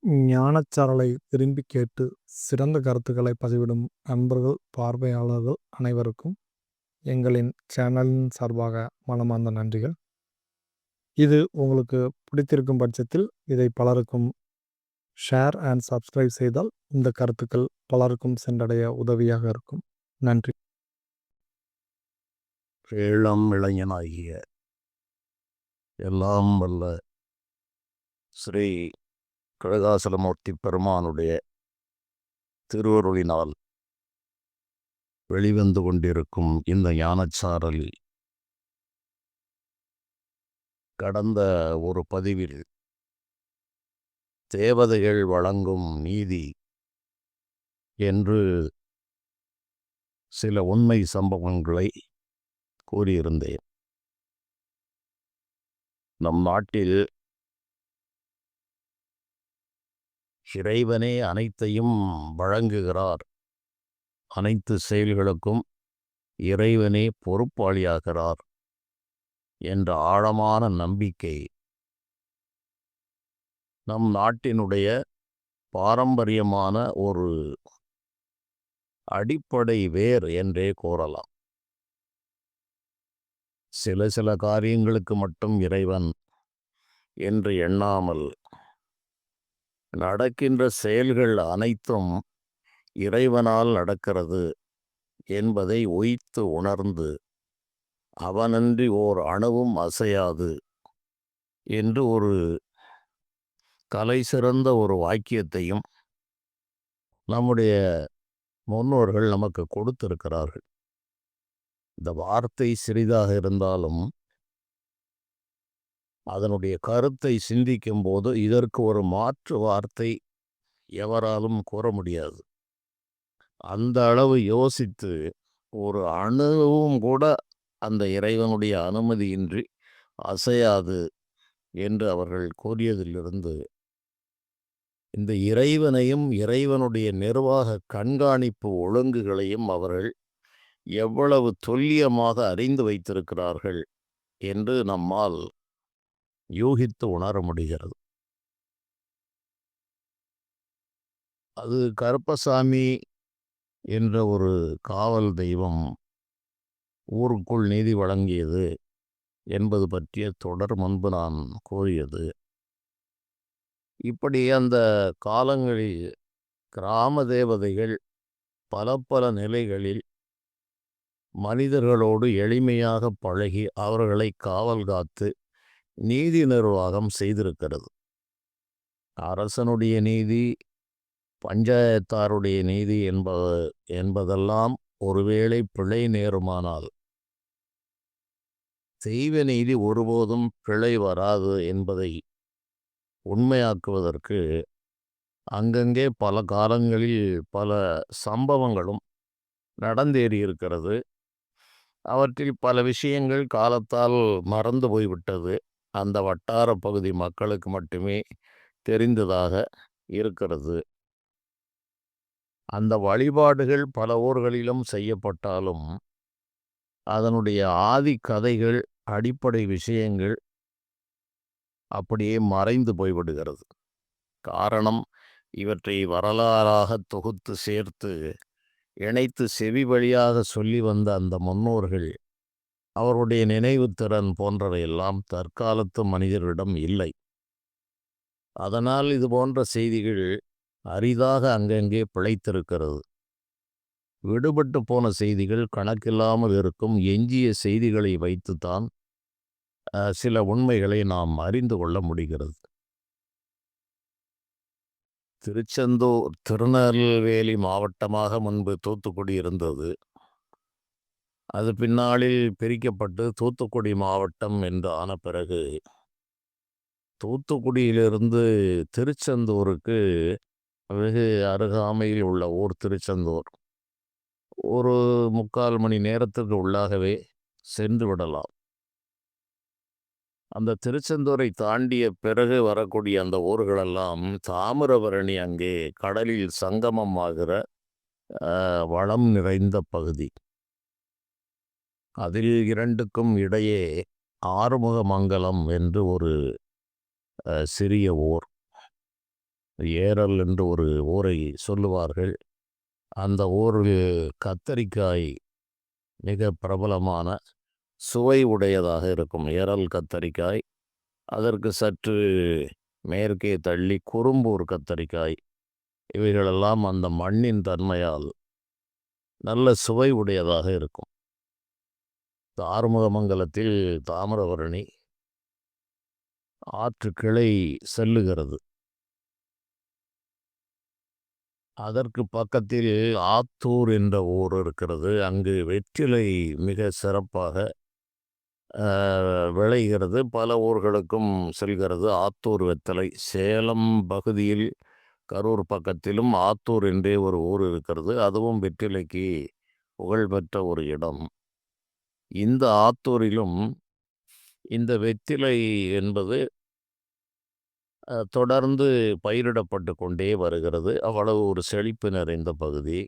ஞானச்சாரலை விரும்பிக் கேட்டு சிறந்த கருத்துக்களை பதிவிடும் நண்பர்கள், பார்வையாளர்கள் அனைவருக்கும் எங்களின் சேனலின் சார்பாக மனமார்ந்த நன்றிகள். இது உங்களுக்கு பிடித்திருக்கும் பட்சத்தில் இதை பலருக்கும் ஷேர் அண்ட் சப்ஸ்கிரைப் செய்தால் இந்த கருத்துக்கள் பலருக்கும் சென்றடைய உதவியாக இருக்கும். நன்றி. இளம் இளைஞனாகிய எல்லாம் வல்ல ஸ்ரீ கழுகாசலமூர்த்தி பெருமானுடைய திருவருளினால் வெளிவந்து கொண்டிருக்கும் இந்த ஞானச்சாரலில் கடந்த ஒரு பதிவில் தேவதைகள் வழங்கும் நீதி என்று சில உண்மை சம்பவங்களை கூறியிருந்தேன். நம் நாட்டில் இறைவனே அனைத்தையும் வழங்குகிறார், அனைத்து செயல்களுக்கும் இறைவனே பொறுப்பாளியாகிறார் என்ற ஆழமான நம்பிக்கை நம் நாட்டினுடைய பாரம்பரியமான ஒரு அடிப்படை வேர் என்றே கூறலாம். சில காரியங்களுக்கு மட்டும் இறைவன் என்று எண்ணாமல் நடக்கின்ற செயல்கள் அனைத்தும் இறைவனால் நடக்கிறது என்பதை உய்த்து உணர்ந்து அவனன்றி ஓர் அணுவும் அசையாது என்று ஒரு கலை சிறந்த ஒரு வாக்கியத்தையும் நம்முடைய முன்னோர்கள் நமக்கு கொடுத்திருக்கிறார்கள். இந்த வார்த்தை சிறிதாக இருந்தாலும் அதனுடைய கருத்தை சிந்திக்கும் போது இதற்கு ஒரு மாற்று வார்த்தை எவராலும் கூற முடியாது. அந்த அளவு யோசித்து ஒரு அணுவும் கூட அந்த இறைவனுடைய அனுமதியின்றி அசையாது என்று அவர்கள் கூறியதிலிருந்து இந்த இறைவனையும் இறைவனுடைய நிர்வாக கண்காணிப்பு ஒழுங்குகளையும் அவர்கள் எவ்வளவு துல்லியமாக அறிந்து வைத்திருக்கிறார்கள் என்று நம்மால் யூகித்து உணர முடிகிறது. அது கருப்பசாமி என்ற ஒரு காவல் தெய்வம் ஊருக்குள் நீதி வழங்கியது என்பது பற்றிய தொடர் முன்பு நான் கூறியது. இப்படி அந்த காலங்களில் கிராம தேவதைகள் பல நிலைகளில் மனிதர்களோடு எளிமையாக பழகி அவர்களை காவல் காத்து நீதி நிர்வாகம் செய்திருக்கிறது. அரசனுடைய நீதி, பஞ்சாயத்தாருடைய நீதி என்பதெல்லாம் ஒருவேளை பிழை நேருமானால் தெய்வ நீதி ஒருபோதும் பிழை வராது என்பதை உண்மையாக்குவதற்கு அங்கங்கே பல காலங்களில் பல சம்பவங்களும் நடந்தேறியிருக்கிறது. அவற்றில் பல விஷயங்கள் காலத்தால் மறந்து போய்விட்டது. அந்த வட்டார பகுதி மக்களுக்கு மட்டுமே தெரிந்ததாக இருக்கிறது. அந்த வழிபாடுகள் பல ஊர்களிலும் செய்யப்பட்டாலும் அதனுடைய ஆதி கதைகள், அடிப்படை விஷயங்கள் அப்படியே மறைந்து போய்விடுகிறது. காரணம், இவற்றை வரலாறாக தொகுத்து சேர்த்து இணைத்து செவி வழியாக சொல்லி வந்த அந்த முன்னோர்கள் அவருடைய நினைவு திறன் போன்றவையெல்லாம் தற்காலத்து மனிதரிடம் இல்லை. அதனால் இது போன்ற செய்திகள் அரிதாக அங்கங்கே பிழைத்திருக்கிறது. விடுபட்டு போன செய்திகள் கணக்கில்லாமல் இருக்கும். எஞ்சிய செய்திகளை வைத்துத்தான் சில உண்மைகளை நாம் அறிந்து கொள்ள முடிகிறது. திருச்செந்தூர் திருநெல்வேலி மாவட்டமாக முன்பு தூத்துக்குடி இருந்தது. அது பின்னாளில் பிரிக்கப்பட்டு தூத்துக்குடி மாவட்டம் என்று ஆன பிறகு தூத்துக்குடியிலிருந்து திருச்செந்தூருக்கு வெகு அருகாமையில் உள்ள ஊர் திருச்செந்தூர் ஒரு 3/4 மணி நேரத்துக்கு உள்ளாகவே சென்று விடலாம். அந்த திருச்செந்தூரை தாண்டிய பிறகு வரக்கூடிய அந்த ஊர்களெல்லாம் தாமிரபரணி அங்கே கடலில் சங்கமம் ஆகிற வளம் நிறைந்த பகுதி. அதில் இரண்டுக்கும் இடையே ஆறுமுகமங்கலம் என்று ஒரு சிறிய ஊர். ஏரல் என்று ஒரு ஊரை சொல்லுவார்கள். அந்த ஊரில் கத்தரிக்காய் மிக பிரபலமான சுவை உடையதாக இருக்கும். ஏரல் கத்தரிக்காய். அதற்கு சற்று மேற்கே தள்ளி குறும்பூர் கத்தரிக்காய். இவைகளெல்லாம் அந்த மண்ணின் தன்மையால் நல்ல சுவை உடையதாக இருக்கும். ஆறுமுகமங்கலத்தில் தாமிரபரணி ஆற்று கிளை செல்லுகிறது. அதற்கு பக்கத்தில் ஆத்தூர் என்ற ஊர் இருக்கிறது. அங்கு வெற்றிலை மிக சிறப்பாக விளைகிறது. பல ஊர்களுக்கும் செல்கிறது ஆத்தூர் வெத்தலை. சேலம் பகுதியில் கரூர் பக்கத்திலும் ஆத்தூர் என்றே ஒரு ஊர் இருக்கிறது. அதுவும் வெற்றிலைக்கு புகழ்பெற்ற ஒரு இடம். இந்த ஆத்தூரிலும் இந்த வெற்றிலை என்பது தொடர்ந்து பயிரிடப்பட்டு கொண்டே வருகிறது. அவ்வளவு ஒரு செழிப்பு நிறைந்த பகுதி.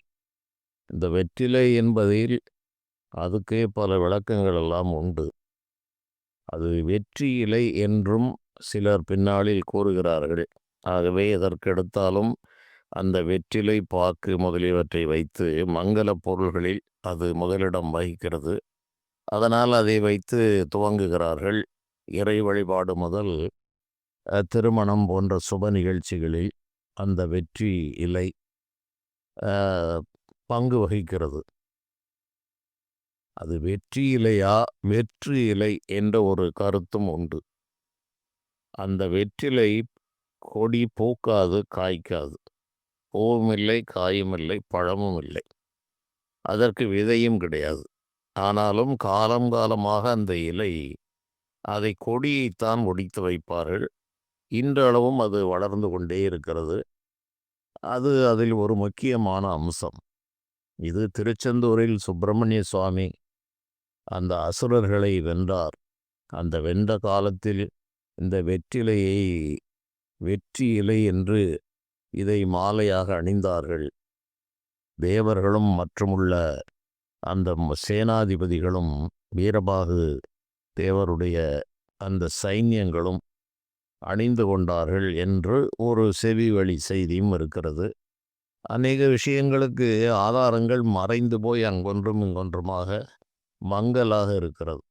இந்த வெற்றிலை என்பதில் அதுக்கே பல விளக்கங்கள் எல்லாம் உண்டு. அது வெற்றி இலை என்றும் சிலர் பின்னாளில் கூறுகிறார்கள். ஆகவே எதற்கெடுத்தாலும் அந்த வெற்றிலை, பாக்கு முதலியவற்றை வைத்து மங்கல பொருள்களில் அது முதலிடம் வகிக்கிறது. அதனால் அதை வைத்து துவங்குகிறார்கள். இறை வழிபாடு முதல் திருமணம் போன்ற சுப நிகழ்ச்சிகளில் அந்த வெற்றி இலை பங்கு வகிக்கிறது. அது வெற்றி இலையா வெற்று இலை என்ற ஒரு கருத்தும் உண்டு. அந்த வெற்றிலை கொடி பூக்காது, காய்க்காது. பூவும் இல்லை, காயும் இல்லை, பழமும் இல்லை. அதற்கு விதையும் கிடையாது. ஆனாலும் காலம் காலமாக அந்த இலை அதை கொடியைத்தான் ஒடித்து வைப்பார்கள். இன்றளவும் அது வளர்ந்து கொண்டே இருக்கிறது. அது அதில் ஒரு முக்கியமான அம்சம். இது திருச்செந்தூரில் சுப்பிரமணிய சுவாமி அந்த அசுரர்களை வென்றார். அந்த வென்ற காலத்தில் இந்த வெற்றிலையை வெற்றி இலை என்று இதை மாலையாக அணிந்தார்கள். தேவர்களும் மற்றுமுள்ள அந்த சேனாதிபதிகளும் வீரபாகு தேவருடைய அந்த சைன்யங்களும் அணிந்து கொண்டார்கள் என்று ஒரு செவி வழி செய்தியும் இருக்கிறது. அநேக விஷயங்களுக்கு ஆதாரங்கள் மறைந்து போய் அங்கொன்றும் இங்கொன்றுமாக மங்கலாக இருக்கிறது.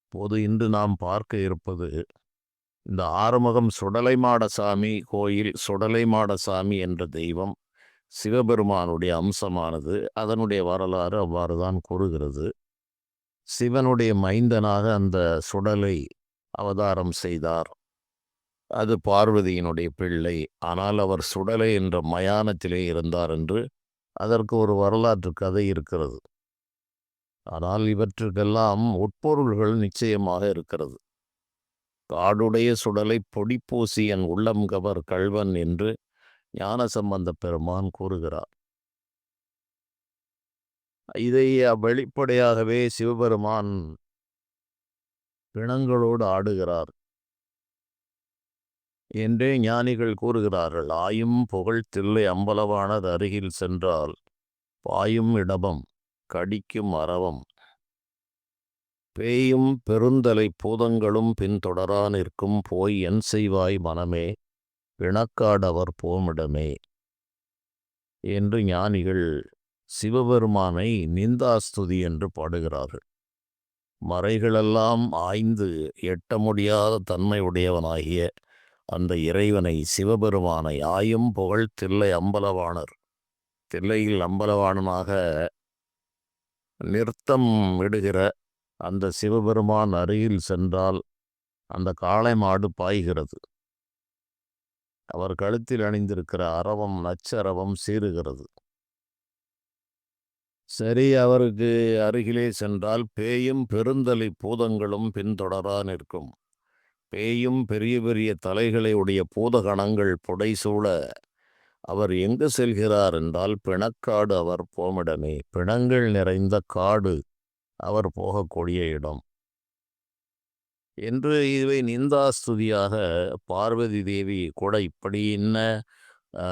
இப்போது இன்று நாம் பார்க்க இருப்பது இந்த ஆறுமுகம் சுடலைமாடசாமி கோயில். சுடலைமாடசாமி என்ற தெய்வம் சிவபெருமானுடைய அம்சமானது. அதனுடைய வரலாறு அவ்வாறு தான் கூறுகிறது. சிவனுடைய மைந்தனாக அந்த சுடலை அவதாரம் செய்தார். அது பார்வதியினுடைய பிள்ளை. ஆனால் அவர் சுடலை என்ற மயானத்திலே இருந்தார் என்று அதற்கு ஒரு வரலாற்று கதை இருக்கிறது. ஆனால் இவற்றுக்கெல்லாம் உட்பொருள்கள் நிச்சயமாக இருக்கிறது. காடுடைய சுடலை பொடிப்பூசி என் உள்ளம் கவர் கள்வன் என்று ஞானசம்பந்த பெருமான் கூறுகிறார். இதை வெளிப்படையாகவே சிவபெருமான் பிணங்களோடு ஆடுகிறார் என்றே ஞானிகள் கூறுகிறார்கள். ஆயும் புகழ் தில்லை அம்பலவானது அருகில் சென்றால் பாயும் இடபம் கடிக்கும் அரவம் பேயும் பெருந்தலை பூதங்களும் பின்தொடரா நிற்கும் போய் என் செய்வாய் மனமே பிணக்காடவர் போமிடமே என்று ஞானிகள் சிவபெருமானை நிந்தாஸ்துதி என்று பாடுகிறார்கள். மறைகளெல்லாம் ஆய்ந்து எட்ட முடியாத தன்மை உடையவனாகிய அந்த இறைவனை, சிவபெருமானை, ஆயும் புகழ் தில்லை அம்பலவாணர், தில்லையில் அம்பலவாணனாக நிறுத்தம் விடுகிற அந்த சிவபெருமான் அருகில் சென்றால் அந்த காளை மாடு பாய்கிறது. அவர் கழுத்தில் அணிந்திருக்கிற அரவம், நச்சரவம் சீறுகிறது. சரி, அவருக்கு அருகிலே சென்றால் பேயும் பெருந்தலை பூதங்களும் பின்தொடரா நிற்கும். பேயும் பெரிய பெரிய தலைகளை உடைய பூதகணங்கள் புடைசூழ அவர் எங்கு செல்கிறார் என்றால் பிணக்காடு அவர் போமிடமே. பிணங்கள் நிறைந்த காடு அவர் போகக்கூடிய இடம் என்று இவை நிந்தாஸ்துதியாக பார்வதி தேவி கூட இப்படி இன்ன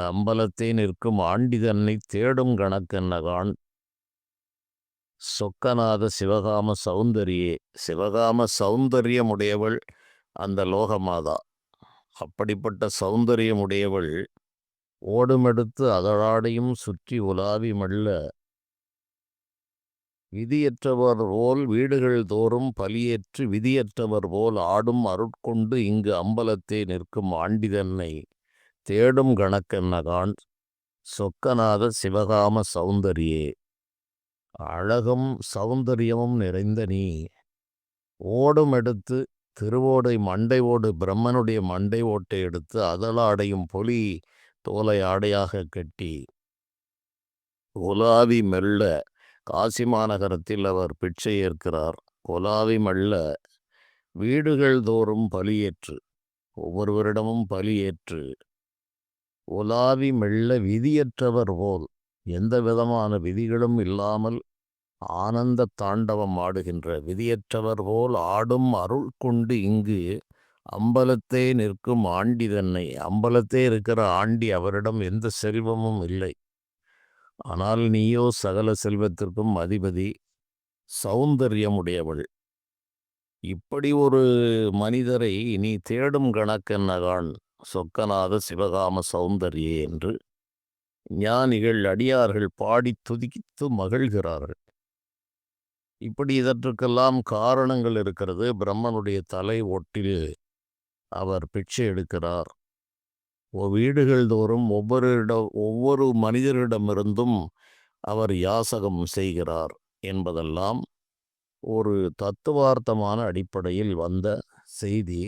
அம்பலத்தை நிற்கும் ஆண்டி தன்னை தேடும் கணக்கென்னகான் சொக்கநாத சிவகாம சௌந்தரியே. சிவகாம சௌந்தரியமுடையவள் அந்த லோகமாதா. அப்படிப்பட்ட சௌந்தரியமுடையவள் ஓடுமெடுத்து அதழாடையும் சுற்றி உலாவி மெல்ல விதியற்றவர் போல் வீடுகள் தோறும் பலியேற்று விதியற்றவர் போல் ஆடும் அருட்கொண்டு இங்கு அம்பலத்தே நிற்கும் ஆண்டிதன்னை தேடும் கணக்கென்னகான் சொக்கநாத சிவகாம சௌந்தரியே. அழகும் சௌந்தரியமும் நிறைந்த நீ ஓடும் எடுத்து திருவோடை மண்டை ஓடு பிரம்மனுடைய மண்டை ஓட்டை எடுத்து அதலாடையும் பொலி தோலை ஆடையாக கட்டி உலாவி மெல்ல காசி மாநகரத்தில் அவர் பிச்சை ஏற்கிறார். கொலாவி மெல்ல வீடுகள் தோறும் பலியேற்று ஒவ்வொருவரிடமும் பலியேற்று உலாவி மெல்ல விதியற்றவர் போல் எந்த விதமான விதிகளும் இல்லாமல் ஆனந்த தாண்டவம் ஆடுகின்ற விதியற்றவர் போல் ஆடும் அருள் கொண்டு இங்கு அம்பலத்தே நிற்கும் ஆண்டி தன்னை. அம்பலத்தே இருக்கிற ஆண்டி, அவரிடம் எந்த செல்வமும் இல்லை, ஆனால் நீயோ சகல செல்வத்திற்கும் அதிபதி, சௌந்தரியமுடையவள். இப்படி ஒரு மனிதரை நீ தேடும் கணக்கென்னகான் சொக்கநாத சிவகாம சௌந்தரியே என்று ஞானிகள் அடியார்கள் பாடி துதித்து மகிழ்கிறார்கள். இப்படி இதற்கெல்லாம் காரணங்கள் இருக்கிறது. பிரம்மனுடைய தலை ஒட்டில் அவர் பிச்சை எடுக்கிறார். வீடுகள் தோறும் ஒவ்வொரு மனிதரிடமிருந்தும் அவர் யாசகம் செய்கிறார் என்பதெல்லாம் ஒரு தத்துவார்த்தமான அடிப்படையில் வந்த செய்தி.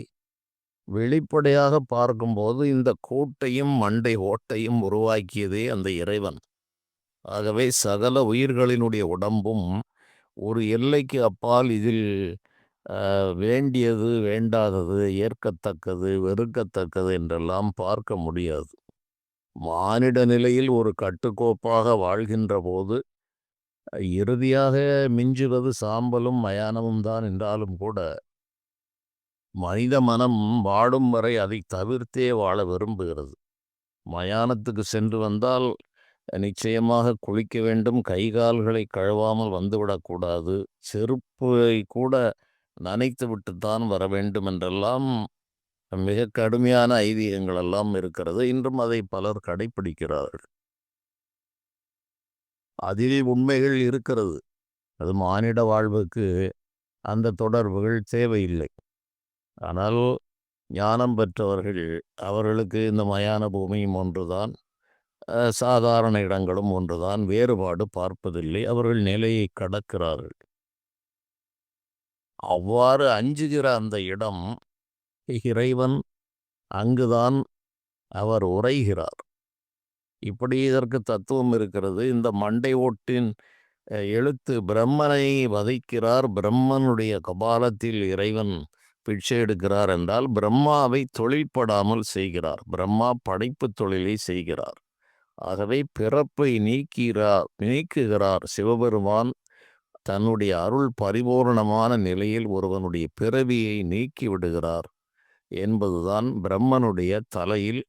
வெளிப்படையாக பார்க்கும்போது இந்த கூட்டையும் மண்டை ஓட்டையும் உருவாக்கியதே அந்த இறைவன். ஆகவே சகல உயிர்களினுடைய உடம்பும் ஒரு எல்லைக்கு அப்பால் இதில் வேண்டியது வேண்டாதது, ஏற்கத்தக்கது வெறுக்கத்தக்கது என்றெல்லாம் பார்க்க முடியாது. மானிட நிலையில் ஒரு கட்டுக்கோப்பாக வாழ்கின்ற போது இறுதியாக மிஞ்சுவது சாம்பலும் மயானமும் தான் என்றாலும் கூட மனித மனம் வாடும் வரை அதை தவிர்த்தே வாழ விரும்புகிறது. மயானத்துக்கு சென்று வந்தால் நிச்சயமாக குளிக்க வேண்டும், கை கால்களை கழுவாமல் வந்துவிடக்கூடாது, செருப்பை கூட நனைத்து விட்டுத்தான் வர வேண்டும் என்றெல்லாம் மிக கடுமையான ஐதீகங்கள் எல்லாம் இருக்கிறது. இன்றும் அதை பலர் கடைப்பிடிக்கிறார்கள். அதில் உண்மைகள் இருக்கிறது. அது மானிட வாழ்வுக்கு அந்த தொடர்புகள் தேவையில்லை. ஆனால் ஞானம் பெற்றவர்கள், அவர்களுக்கு இந்த மயான பூமியும் ஒன்றுதான், சாதாரண இடங்களும் ஒன்றுதான், வேறுபாடு பார்ப்பதில்லை. அவர்கள் நிலையை கடக்கிறார்கள். அவ்வாறு அஞ்சுகிற அந்த இடம் இறைவன், அங்குதான் அவர் உரைகிறார். இப்படி இதற்கு தத்துவம் இருக்கிறது. இந்த மண்டை ஓட்டின் எழுத்து பிரம்மனை வதைக்கிறார். பிரம்மனுடைய கபாலத்தில் இறைவன் பிச்சை எடுக்கிறார் என்றால் பிரம்மாவை தொழில்படாமல் செய்கிறார். பிரம்மா படைப்பு தொழிலை செய்கிறார். ஆகவே பிறப்பை நீக்குகிறார் சிவபெருமான். தன்னுடைய அருள் பரிபூர்ணமான நிலையில் ஒருவனுடைய பிறவியை நீக்கி விடுகிறார் என்பதுதான். பிரம்மனுடைய தலையில்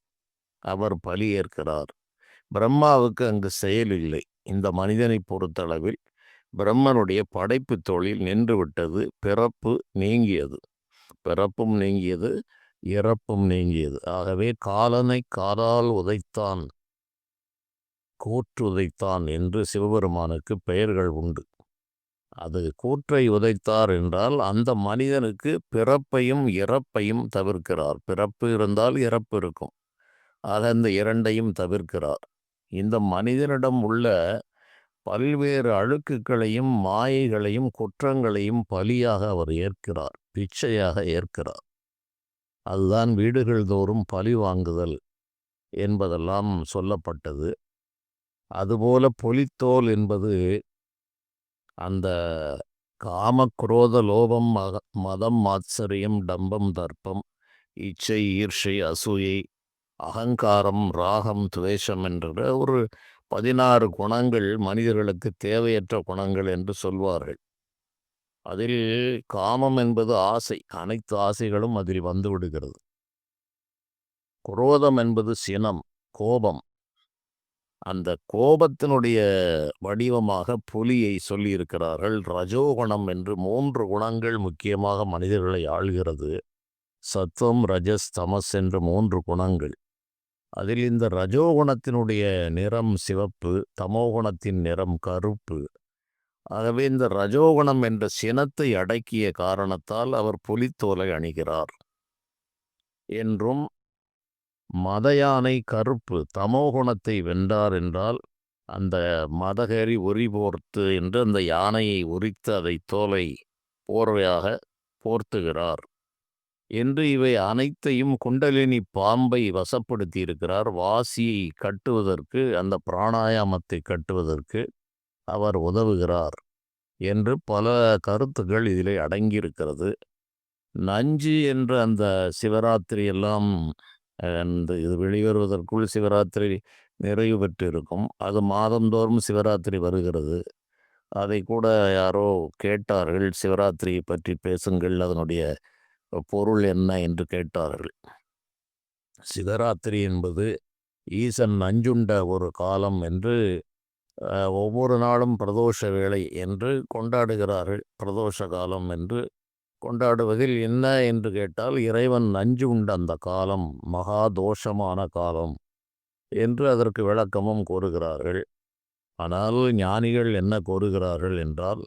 அவர் பலியேற்கிறார். பிரம்மாவுக்கு அங்கு செயல் இல்லை. இந்த மனிதனை பொறுத்தளவில் பிரம்மனுடைய படைப்பு தொழில் நின்றுவிட்டது. பிறப்பு நீங்கியது, பிறப்பும் நீங்கியது, இறப்பும் நீங்கியது. ஆகவே காலனை காலால் உதைத்தான், கூற்று உதைத்தான் என்று சிவபெருமானுக்கு பெயர்கள் உண்டு. அது கூற்றை உதைத்தார் என்றால் அந்த மனிதனுக்கு பிறப்பையும் இறப்பையும் தவிர்க்கிறார். பிறப்பு இருந்தால் இறப்பு இருக்கும். ஆக அந்த இரண்டையும் தவிர்க்கிறார். இந்த மனிதனிடம் உள்ள பல்வேறு அழுக்குகளையும் மாயைகளையும் குற்றங்களையும் பலியாக அவர் ஏற்கிறார், பிச்சையாக ஏற்கிறார். அதுதான் வீடுகள் தோறும் பழி வாங்குதல் என்பதெல்லாம் சொல்லப்பட்டது. அதுபோல பொலித்தோல் என்பது அந்த காம குரோத லோபம் மதம் மாத்சரியம் டம்பம் தர்ப்பம் இச்சை ஈர்ஷை அசூயை அகங்காரம் ராகம் துவேஷம் என்ற ஒரு 16 குணங்கள் மனிதர்களுக்கு தேவையற்ற குணங்கள் என்று சொல்வார்கள். அதில் காமம் என்பது ஆசை. அனைத்து ஆசைகளும் அதில் வந்து விடுகிறது. குரோதம் என்பது சினம், கோபம். அந்த கோபத்தினுடைய வடிவமாக புலியை சொல்லியிருக்கிறார்கள். ரஜோகுணம் என்று 3 குணங்கள் முக்கியமாக மனிதர்களை ஆள்கிறது. சத்துவம், ரஜஸ், தமஸ் என்ற 3 குணங்கள். அதில் இந்த ரஜோகுணத்தினுடைய நிறம் சிவப்பு, தமோகுணத்தின் நிறம் கருப்பு. ஆகவே இந்த ரஜோகுணம் என்ற சினத்தை அடக்கிய காரணத்தால் அவர் புலித்தோலை அணிகிறார் என்றும், மதயானை கருப்பு தமோகுணத்தை வென்றார் என்றால் அந்த மதகரி உரி போர்த்து என்று அந்த யானையை உரித்து அதை தோலை போர்வையாக போர்த்துகிறார் என்று இவை அனைத்தையும் குண்டலினி பாம்பை வசப்படுத்தி இருக்கிறார். வாசியை கட்டுவதற்கு, அந்த பிராணாயாமத்தை கட்டுவதற்கு அவர் உதவுகிறார் என்று பல கருத்துக்கள் இதிலே அடங்கியிருக்கிறது. நஞ்சு என்ற அந்த சிவராத்திரி எல்லாம் அந்த இது வெளிவருவதற்குள் சிவராத்திரி நிறைவு பெற்று இருக்கும். அது மாதந்தோறும் சிவராத்திரி வருகிறது. அதை கூட யாரோ கேட்டார்கள், சிவராத்திரியை பற்றி பேசுங்கள், அதனுடைய பொருள் என்ன என்று கேட்டார்கள். சிவராத்திரி என்பது ஈசன் நஞ்சுண்ட ஒரு காலம் என்று ஒவ்வொரு நாளும் பிரதோஷ வேளை என்று கொண்டாடுகிறார்கள். பிரதோஷ காலம் என்று கொண்டாடுவதில் என்ன என்று கேட்டால், இறைவன் நஞ்சு உண்ட அந்த காலம் மகா தோஷமான காலம் என்று அதற்கு விளக்கமும் கூறுகிறார்கள். ஆனால் ஞானிகள் என்ன கூறுகிறார்கள் என்றால்,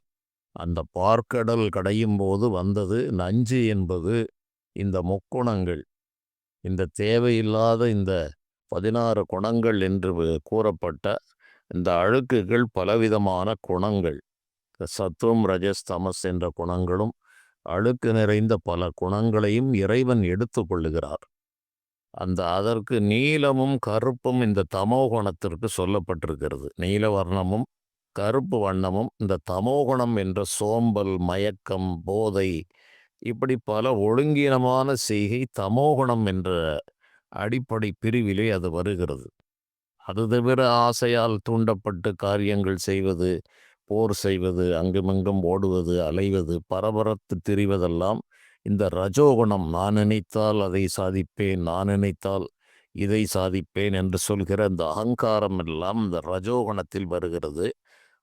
அந்த பார்க்கடல் கடையும் போது வந்தது நஞ்சு என்பது இந்த முக்குணங்கள், இந்த தேவையில்லாத இந்த 16 குணங்கள் என்று கூறப்பட்ட இந்த அழுக்குகள், பலவிதமான குணங்கள், சத்துவம், ரஜஸ், தமஸ் என்ற குணங்களும் அழுக்கு நிறைந்த பல குணங்களையும் இறைவன் எடுத்து கொள்ளுகிறார். அதற்கு நீலமும் கருப்பும் இந்த தமோகுணத்திற்கு சொல்லப்பட்டிருக்கிறது. நீல வர்ணமும் கருப்பு வண்ணமும் இந்த தமோகுணம் என்ற சோம்பல், மயக்கம், போதை, இப்படி பல ஒழுங்கீனமான செய்கை தமோகுணம் என்ற அடிப்படை பிரிவிலே அது வருகிறது. அது தவிர ஆசையால் தூண்டப்பட்டு காரியங்கள் செய்வது, போர் செய்வது, அங்குமிங்கும் ஓடுவது, அலைவது, பரபரத்து திரிவதெல்லாம் இந்த ரஜோகுணம். நான் நினைத்தால் அதை சாதிப்பேன், நான் நினைத்தால் இதை சாதிப்பேன் என்று சொல்கிற இந்த அகங்காரம் எல்லாம் இந்த ரஜோகுணத்தில் வருகிறது.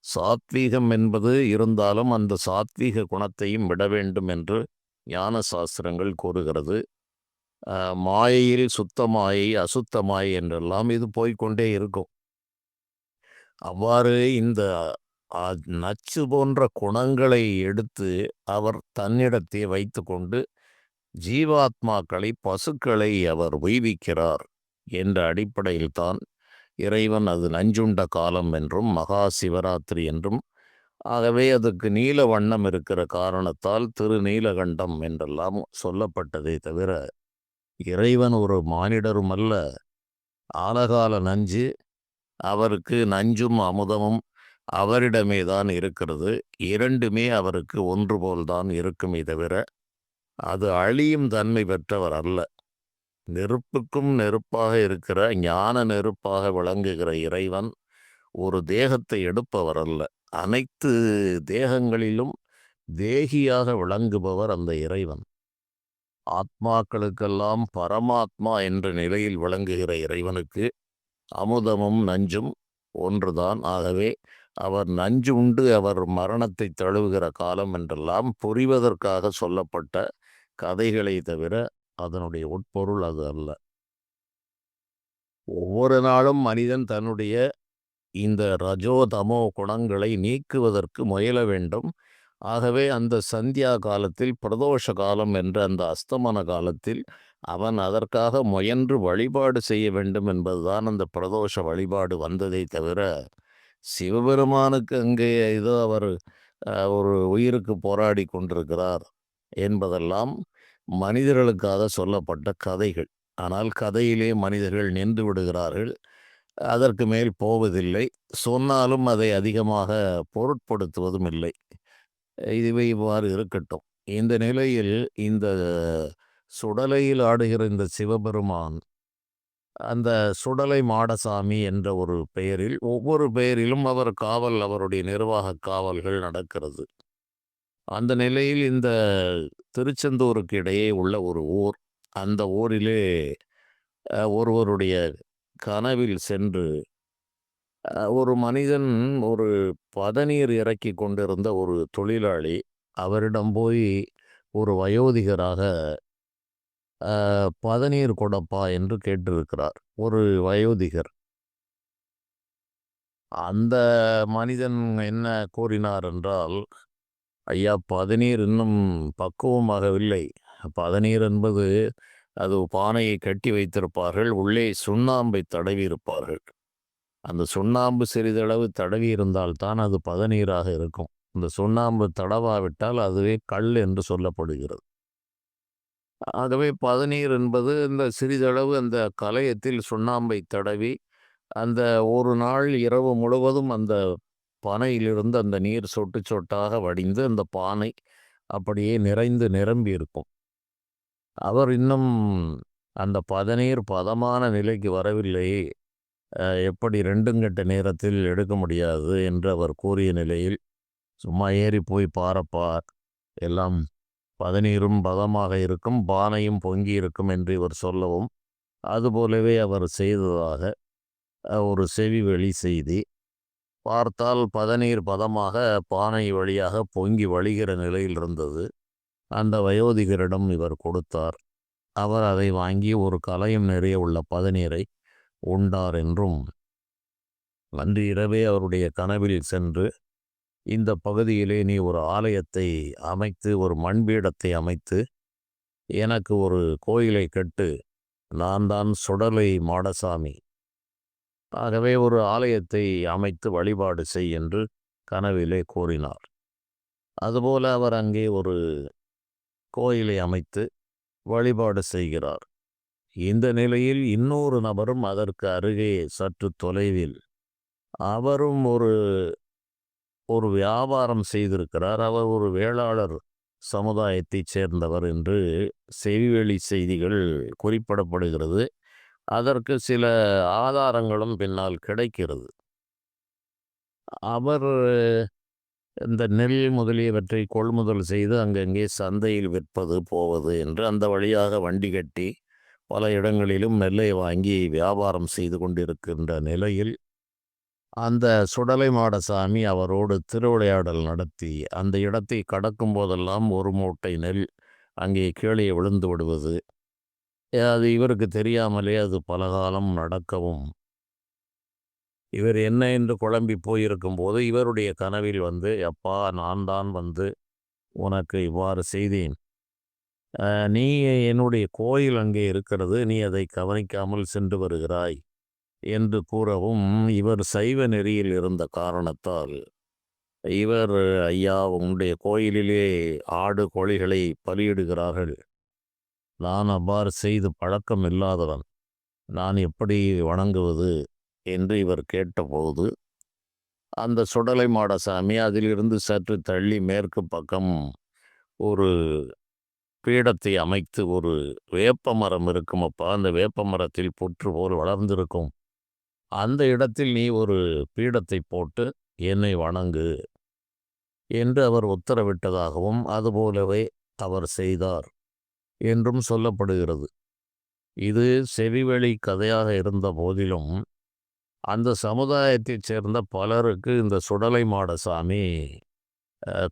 சாத்வீகம் என்பது இருந்தாலும் அந்த சாத்வீக குணத்தையும் விட வேண்டும் என்று ஞான சாஸ்திரங்கள் கூறுகிறது. மாயையில் சுத்த மாயை, அசுத்த மாயை என்றெல்லாம் இது போய்கொண்டே இருக்கும். அவ்வாறு இந்த நச்சு போன்ற குணங்களை எடுத்து அவர் தன்னிடத்தே வைத்து கொண்டு ஜீவாத்மாக்களை, பசுக்களை அவர் உய்விக்கிறார் என்ற அடிப்படையில் தான் இறைவன் அது நஞ்சுண்ட காலம் என்றும் மகா சிவராத்திரி என்றும், ஆகவே அதுக்கு நீல வண்ணம் இருக்கிற காரணத்தால் திருநீலகண்டம் என்றெல்லாம் சொல்லப்பட்டதே தவிர, இறைவன் ஒரு மானிடரும் அல்ல. ஆலகால நஞ்சு, அவருக்கு நஞ்சும் அமுதமும் அவரிடமே தான் இருக்கிறது. இரண்டுமே அவருக்கு ஒன்று போல்தான் இருக்குமே தவிர அது அழியும் தன்மை பெற்றவர் அல்ல. நெருப்புக்கும் நெருப்பாக இருக்கிற ஞான நெருப்பாக விளங்குகிற இறைவன் ஒரு தேகத்தை எடுப்பவர் அல்ல. அனைத்து தேகங்களிலும் தேகியாக விளங்குபவர் அந்த இறைவன். ஆத்மாக்களுக்கெல்லாம் பரமாத்மா என்ற நிலையில் விளங்குகிற இறைவனுக்கு அமுதமும் நஞ்சும் ஒன்றுதான். ஆகவே அவர் நஞ்சு உண்டு அவர் மரணத்தை தழுவுகிற காலம் என்றெல்லாம் புரிவதற்காக சொல்லப்பட்ட கதைகளை தவிர அதனுடைய உட்பொருள் அது அல்ல. ஒவ்வொரு நாளும் மனிதன் தன்னுடைய இந்த ரஜோ தமோ குணங்களை நீக்குவதற்கு முயல வேண்டும். ஆகவே அந்த சந்தியா காலத்தில், பிரதோஷ காலம் என்ற அந்த அஸ்தமன காலத்தில் அவன் அதற்காக முயன்று வழிபாடு செய்ய வேண்டும் என்பதுதான் அந்த பிரதோஷ வழிபாடு வந்ததை தவிர, சிவபெருமானுக்கு அங்கே ஏதோ அவர் ஒரு உயிருக்கு போராடி கொண்டிருக்கிறார் என்பதெல்லாம் மனிதர்களுக்காக சொல்லப்பட்ட கதைகள். ஆனால் கதையிலே மனிதர்கள் நின்று விடுகிறார்கள், அதற்கு மேல் போவதில்லை. சொன்னாலும் அதை அதிகமாக பொருட்படுத்துவதும் இல்லை. இதுவே இவ்வாறு இருக்கட்டும். இந்த நிலையில் இந்த சுடலையில் ஆடுகிற இந்த சிவபெருமான் அந்த சுடலை மாடசாமி என்ற ஒரு பெயரில், ஒவ்வொரு பெயரிலும் அவர் காவல், அவருடைய நிர்வாக காவல்கள் நடக்கிறது. அந்த நிலையில் இந்த திருச்செந்தூருக்கு இடையே உள்ள ஒரு ஊர், அந்த ஊரிலே ஒருவருடைய கனவில் சென்று ஒரு மனிதன், ஒரு பதநீர் இறக்கி கொண்டிருந்த ஒரு தொழிலாளி, அவரிடம் போய் ஒரு வயோதிகராக பதநீர் கொடப்பா என்று கேட்டிருக்கிறார் ஒரு வயோதிகர். அந்த மனிதன் என்ன கூறினார் என்றால், ஐயா, பதநீர் இன்னும் பக்குவமாகவில்லை. பதநீர் என்பது அது பானையை கட்டி வைத்திருப்பார்கள், உள்ளே சுண்ணாம்பை தடவி இருப்பார்கள். அந்த சுண்ணாம்பு சிறிதளவு தடவி இருந்தால்தான் அது பதநீராக இருக்கும். இந்த சுண்ணாம்பு தடவாவிட்டால் அதுவே கல் என்று சொல்லப்படுகிறது. ஆகவே பதநீர் என்பது இந்த சிறிதளவு அந்த கலயத்தில் சுண்ணாம்பை தடவி அந்த ஒரு நாள் இரவு முழுவதும் அந்த பானையிலிருந்து அந்த நீர் சொட்டு சொட்டாக வடிந்து அந்த பானை அப்படியே நிறைந்து நிரம்பி இருக்கும். அவர் இன்னும் அந்த பதநீர் பதமான நிலைக்கு வரவில்லை, எப்படி 2 கெட்ட நேரத்தில் எடுக்க முடியாது என்று அவர் கூறிய நிலையில், சும்மா ஏறி போய் பாரப்பா, எல்லாம் பதநீரும் பதமாக இருக்கும், பானையும் பொங்கி இருக்கும் என்று இவர் சொல்லவும், அதுபோலவே அவர் செய்ததாக ஒரு செவிவழி செய்தி. பார்த்தால் பதநீர் பதமாக பானை வழியாக பொங்கி வழிகிற நிலையில் இருந்தது. அந்த வயோதிகரிடம் இவர் கொடுத்தார். அவர் அதை வாங்கி ஒரு கலயம் நிறைய உள்ள பதநீரை உண்டார் என்றும், அன்று இரவே அவருடைய கனவில் சென்று, இந்த பகுதியிலே நீ ஒரு ஆலயத்தை அமைத்து, ஒரு மண்பீடத்தை அமைத்து, எனக்கு ஒரு கோயிலை கட்டு, நான் தான் சுடலை மாடசாமி, ஆகவே ஒரு ஆலயத்தை அமைத்து வழிபாடு செய் என்று கனவிலே கூறினார். அதுபோல அவர் அங்கே ஒரு கோயிலை அமைத்து வழிபாடு செய்கிறார். இந்த நிலையில் இன்னொரு நபரும் அதற்கு அருகே சற்று தொலைவில், அவரும் ஒரு ஒரு வியாபாரம் செய்திருக்கிறார். அவர் ஒரு வேளாளர் சமுதாயத்தைச் சேர்ந்தவர் என்று செவிவழி செய்திகள் குறிப்பிடப்படுகிறது. அதற்கு சில ஆதாரங்களும் பின்னால் கிடைக்கிறது. அவர் இந்த நெல் முதலியவற்றை கொள்முதல் செய்து அங்கங்கே சந்தையில் விற்பது போவது என்று அந்த வழியாக வண்டி கட்டி பல இடங்களிலும் நெல்லை வாங்கி வியாபாரம் செய்து கொண்டிருக்கின்ற நிலையில், அந்த சுடலை மாடசாமி அவரோடு திருவிளையாடல் நடத்தி அந்த இடத்தை கடக்கும் போதெல்லாம் ஒரு மூட்டை நெல் அங்கே கீழே விழுந்து விடுவது, அது இவருக்கு தெரியாமலே அது பலகாலம் நடக்கவும், இவர் என்ன என்று குழம்பி போயிருக்கும்போது இவருடைய கனவில் வந்து, அப்பா, நான் தான் வந்து உனக்கு இவ்வாறு செய்தேன், நீ என்னுடைய கோயில் அங்கே இருக்கிறது, நீ அதை கவனிக்காமல் சென்று வருகிறாய் என்று கூறவும், இவர் சைவ நெறியில் இருந்த காரணத்தால் இவர், ஐயா, உன்னுடைய கோயிலிலே ஆடு கோழிகளை பலியிடுகிறார்கள், நான் அவ்வாறு செய்து பழக்கம் இல்லாதவன், நான் எப்படி வணங்குவது என்று இவர் கேட்டபோது, அந்த சுடலை மாடசாமி அதிலிருந்து சற்று தள்ளி மேற்கு பக்கம் ஒரு பீடத்தை அமைத்து, ஒரு வேப்ப மரம் இருக்கும் அப்பா, அந்த வேப்ப மரத்தில் புற்று போல் வளர்ந்திருக்கும், அந்த இடத்தில் நீ ஒரு பீடத்தை போட்டு என்னை வணங்கு என்று அவர் உத்தரவிட்டதாகவும், அதுபோலவே அவர் செய்தார் என்றும் சொல்லப்படுகிறது. இது செவிவழி கதையாக இருந்த போதிலும் அந்த சமுதாயத்தைச் சேர்ந்த பலருக்கு இந்த சுடலை மாடசாமி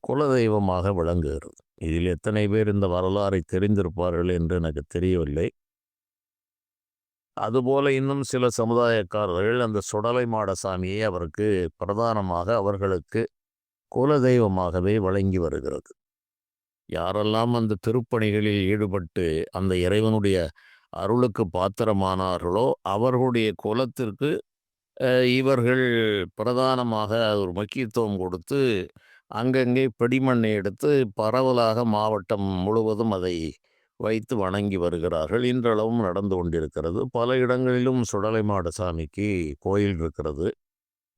குலதெய்வமாக விளங்குகிறது. இதில் எத்தனை பேர் இந்த வரலாறை தெரிந்திருப்பார்கள் என்று எனக்கு தெரியவில்லை. அதுபோல இன்னும் சில சமுதாயக்காரர்கள் அந்த சுடலை மாடசாமியை அவருக்கு பிரதானமாக அவர்களுக்கு குலதெய்வமாகவே வழங்கி வருகிறது. யாரெல்லாம் அந்த திருப்பணிகளில் ஈடுபட்டு அந்த இறைவனுடைய அருளுக்கு பாத்திரமானார்களோ அவர்களுடைய குலத்திற்கு இவர்கள் பிரதானமாக ஒரு முக்கியத்துவம் கொடுத்து அங்கங்கே பிடிமண்ணை எடுத்து பரவலாக மாவட்டம் முழுவதும் அதை வைத்து வணங்கி வருகிறார்கள். இன்றளவும் நடந்து கொண்டிருக்கிறது. பல இடங்களிலும் சுடலை மாடசாமிக்கு கோயில் இருக்கிறது.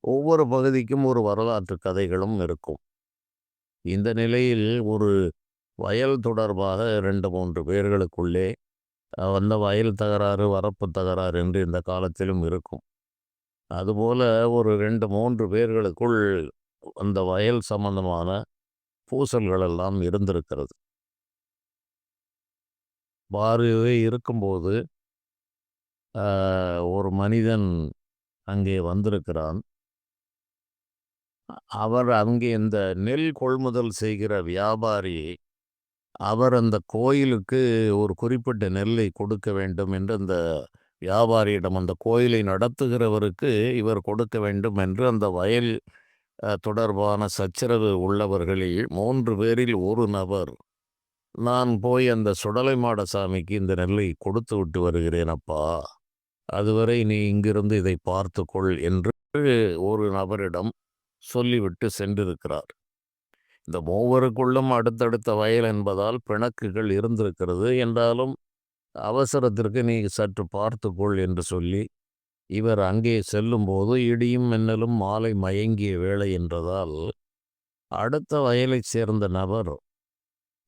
ஒவ்வொரு பகுதிக்கும் ஒரு வரலாற்று கதைகளும் இருக்கும். இந்த நிலையில் ஒரு வயல் தொடர்பாக 2-3 பேர்களுக்குள்ளே அந்த வயல் தகராறு, வரப்பு தகராறு என்று இந்த காலத்திலும் இருக்கும். அதுபோல ஒரு 2-3 பேர்களுக்குள் அந்த வயல் சம்பந்தமான பூசல்கள் எல்லாம் இருந்திருக்கிறது. வாரியே இருக்கும்போது ஒரு மனிதன் அங்கே வந்திருக்கிறான். அவர் அங்கே இந்த நெல் கொள்முதல் செய்கிற வியாபாரி அவர் அந்த கோயிலுக்கு ஒரு குறிப்பிட்ட நெல்லை கொடுக்க வேண்டும் என்று அந்த வியாபாரியிடம், அந்த கோயிலை நடத்துகிறவருக்கு இவர் கொடுக்க வேண்டும் என்று அந்த வயல் தொடர்பான சச்சரவு உள்ளவர்களில் 3 பேரில் ஒரு நபர், நான் போய் அந்த சுடலைமாட சாமிக்கு இந்த நெல்லை கொடுத்து விட்டு வருகிறேன் அப்பா, அதுவரை நீ இங்கிருந்து இதை பார்த்துக்கொள் என்று ஒரு நபரிடம் சொல்லிவிட்டு சென்றிருக்கிறார். இந்த மூவருக்குள்ளும் அடுத்தடுத்த வயல் என்பதால் பிணக்குகள் இருந்திருக்கிறது. என்றாலும் அவசரத்திற்கு நீ சற்று பார்த்துக்கொள் என்று சொல்லி இவர் அங்கே செல்லும்போது இடியும் மின்னலும் மாலை மயங்கிய வேளை என்றதால் அடுத்த வயலைச் சேர்ந்த நபர்,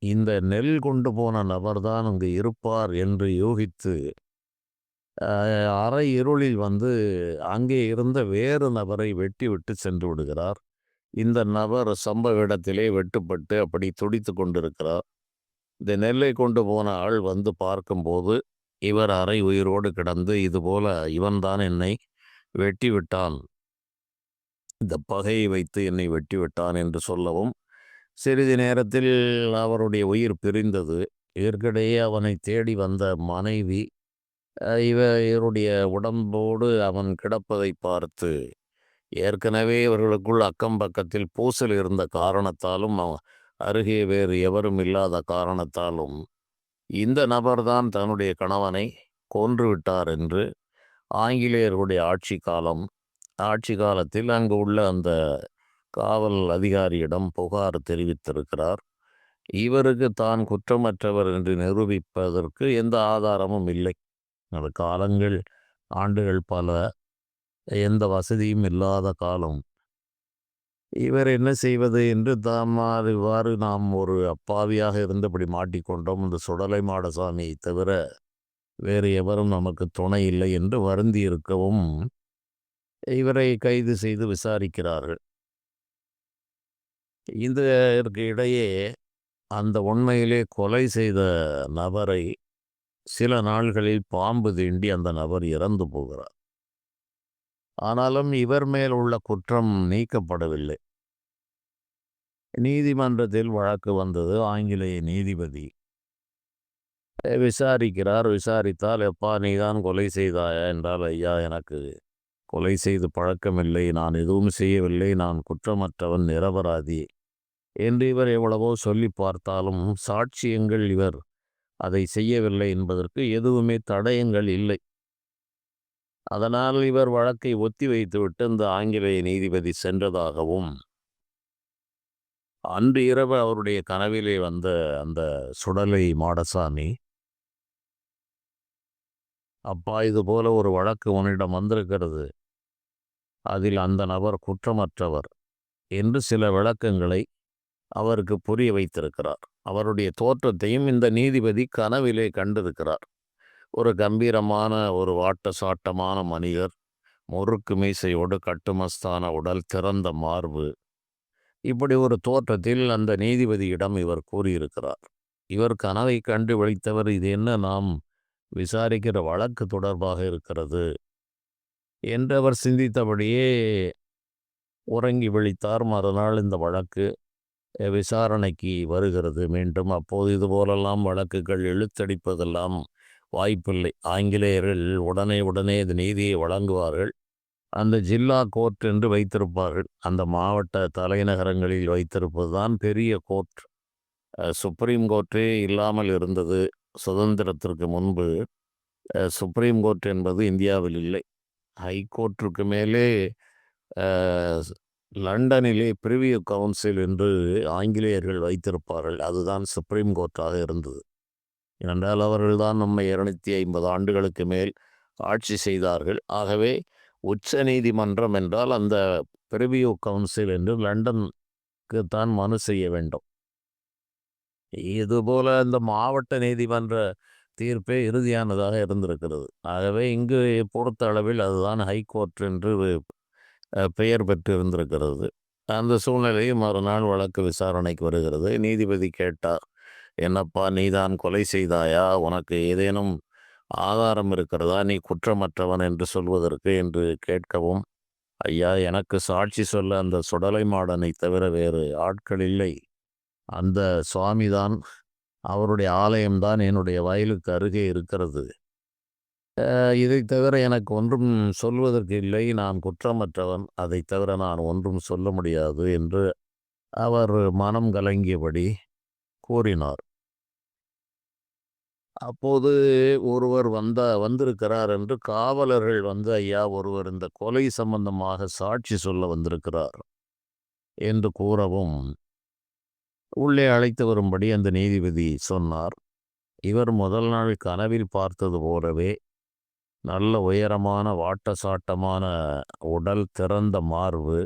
இந்த நெல் கொண்டு போன நபர்தான் அங்கு இருப்பார் என்று யூகித்து அரை இருளில் வந்து அங்கே இருந்த வேறு நபரை வெட்டிவிட்டு சென்று விடுகிறார். இந்த நபர் சம்பவ இடத்திலே வெட்டுப்பட்டு அப்படி துடித்து கொண்டிருக்கிறார். இந்த நெல்லை கொண்டு போன ஆள் வந்து பார்க்கும்போது இவர் அரை உயிரோடு கிடந்து, இதுபோல இவன்தான் என்னை வெட்டி விட்டான், இந்த பகையை வைத்து என்னை வெட்டி விட்டான் என்று சொல்லவும் சிறிது நேரத்தில் அவருடைய உயிர் பிரிந்தது. இதற்கிடையே அவனை தேடி வந்த மனைவி இவருடைய உடம்போடு அவன் கிடப்பதை பார்த்து, ஏற்கனவே இவர்களுக்குள் அக்கம் பக்கத்தில் பூசல் இருந்த காரணத்தாலும் அருகே வேறு எவரும் இல்லாத காரணத்தாலும் இந்த நபர்தான் தன்னுடைய கணவனை கொன்றுவிட்டார் என்று ஆங்கிலேயர்களுடைய ஆட்சி காலத்தில் அங்கு உள்ள அந்த காவல் அதிகாரியிடம் புகார் தெரிவித்திருக்கிறார். இவருக்கு தான் குற்றமற்றவர் என்று நிரூபிப்பதற்கு எந்த ஆதாரமும் இல்லை. அது காலங்கள், ஆண்டுகள் பல, எந்த வசதியும் இல்லாத காலம். இவர் என்ன செய்வது என்று இவ்வாறு நாம் ஒரு அப்பாவியாக இருந்தபடி மாட்டிக்கொண்டோம், இந்த சுடலை மாடசாமியை தவிர வேறு எவரும் நமக்கு துணை இல்லை என்று வருந்தி இருக்கவும் இவரை கைது செய்து விசாரிக்கிறார்கள். இதற்கு இடையே அந்த உண்மையிலே கொலை செய்த நபரை சில நாள்களில் பாம்பு தீண்டி அந்த நபர் இறந்து போகிறார். ஆனாலும் இவர் மேல் உள்ள குற்றம் நீக்கப்படவில்லை. நீதிமன்றத்தில் வழக்கு வந்தது. ஆங்கிலேய நீதிபதி விசாரிக்கிறார். விசாரித்தால், எப்பா நீதான் கொலை செய்தாயா என்றால், ஐயா எனக்கு கொலை செய்து பழக்கமில்லை, நான் எதுவும் செய்யவில்லை, நான் குற்றமற்றவன், நிரபராதி என்று இவர் எவ்வளவோ சொல்லி பார்த்தாலும் சாட்சியங்கள் இவர் அதை செய்யவில்லை என்பதற்கு எதுவுமே தடயங்கள் இல்லை. அதனால் இவர் வழக்கை ஒத்தி வைத்துவிட்டு இந்த ஆங்கிலேய நீதிபதி சென்றதாகவும், அன்று இரவு அவருடைய கனவிலே வந்த அந்த சுடலை மாடசாமி, அப்பா இது போல ஒரு வழக்கு உன்னிடம் வந்திருக்கிறது, அதில் அந்த நபர் குற்றமற்றவர் என்று சில விளக்கங்களை அவருக்கு புரிய வைத்திருக்கிறார். அவருடைய தோற்றத்தையும் இந்த நீதிபதி கனவிலே கண்டிருக்கிறார். ஒரு கம்பீரமான, ஒரு வாட்ட சாட்டமான மனிதர், முறுக்கு மீசையோடு, கட்டுமஸ்தான உடல், திறந்த மார்பு, இப்படி ஒரு தோற்றத்தில் அந்த நீதிபதியிடம் இவர் கூறியிருக்கிறார். இவர் கனவை கண்டு விழித்தவர், இது என்ன நாம் விசாரிக்கிற வழக்கு தொடர்பாக இருக்கிறது என்று அவர் சிந்தித்தபடியே உறங்கி விழித்தார். மறுநாள் இந்த வழக்கு விசாரணைக்கு வருகிறது மீண்டும். அப்போது இதுபோலெல்லாம் வழக்குகள் இழுத்தடிப்பதெல்லாம் வாய்ப்பில்லை. ஆங்கிலேயர்கள் உடனே இது நீதியை வழங்குவார்கள். அந்த ஜில்லா கோர்ட் என்று வைத்திருப்பார்கள். அந்த மாவட்ட தலைநகரங்களில் வைத்திருப்பது தான் பெரிய கோர்ட். சுப்ரீம் கோர்ட்டே இல்லாமல் இருந்தது சுதந்திரத்திற்கு முன்பு. சுப்ரீம் கோர்ட் என்பது இந்தியாவில் இல்லை. ஹைகோர்ட்டுக்கு மேலே லண்டனிலே பிரிவியூ கவுன்சில் என்று ஆங்கிலேயர்கள் வைத்திருப்பார்கள். அதுதான் சுப்ரீம் கோர்ட்டாக இருந்தது. ஏனென்றால் அவர்கள்தான் நம்மை 250 ஆண்டுகளுக்கு மேல் ஆட்சி செய்தார்கள். ஆகவே உச்ச நீதிமன்றம் என்றால் அந்த பிரிவியூ கவுன்சில் என்று லண்டனுக்கு தான் மனு செய்ய வேண்டும். இதுபோல இந்த மாவட்ட நீதிமன்ற தீர்ப்பே இறுதியானதாக இருந்திருக்கிறது. ஆகவே இங்கு பொறுத்த அளவில் அதுதான் ஹைகோர்ட் என்று பெயர் பெற்று இருந்திருக்கிறது. அந்த சூழ்நிலையில் மறுநாள் வழக்கு விசாரணைக்கு வருகிறது. நீதிபதி கேட்டார், என்னப்பா நீதான் கொலை செய்தாயா, உனக்கு ஏதேனும் ஆதாரம் இருக்கிறதா, நீ குற்றமற்றவன் என்று சொல்வதற்கு என்று கேட்கவும், ஐயா எனக்கு சாட்சி சொல்ல அந்த சுடலை மாடனை தவிர வேறு ஆட்கள் இல்லை, அந்த சுவாமிதான் அவருடைய ஆலயம்தான் என்னுடைய வயலுக்கு அருகே இருக்கிறது. இதைத் தவிர எனக்கு ஒன்றும் சொல்வதற்கு இல்லை. நான் குற்றமற்றவன். அதைத் தவிர நான் ஒன்றும் சொல்ல முடியாது என்று அவர் மனம் கலங்கியபடி கூறினார். அப்போது ஒருவர் வந்திருக்கிறார் என்று காவலர்கள் வந்து, ஐயா, ஒருவர் இந்த கொலை சம்பந்தமாக சாட்சி சொல்ல வந்திருக்கிறார் என்று கூறவும், உள்ளே அழைத்து வரும்படி அந்த நீதிபதி சொன்னார். இவர் முதல் நாள் கனவில் பார்த்தது போலவே நல்ல உயரமான வாட்டசாட்டமான உடல், திறந்த மார்பு,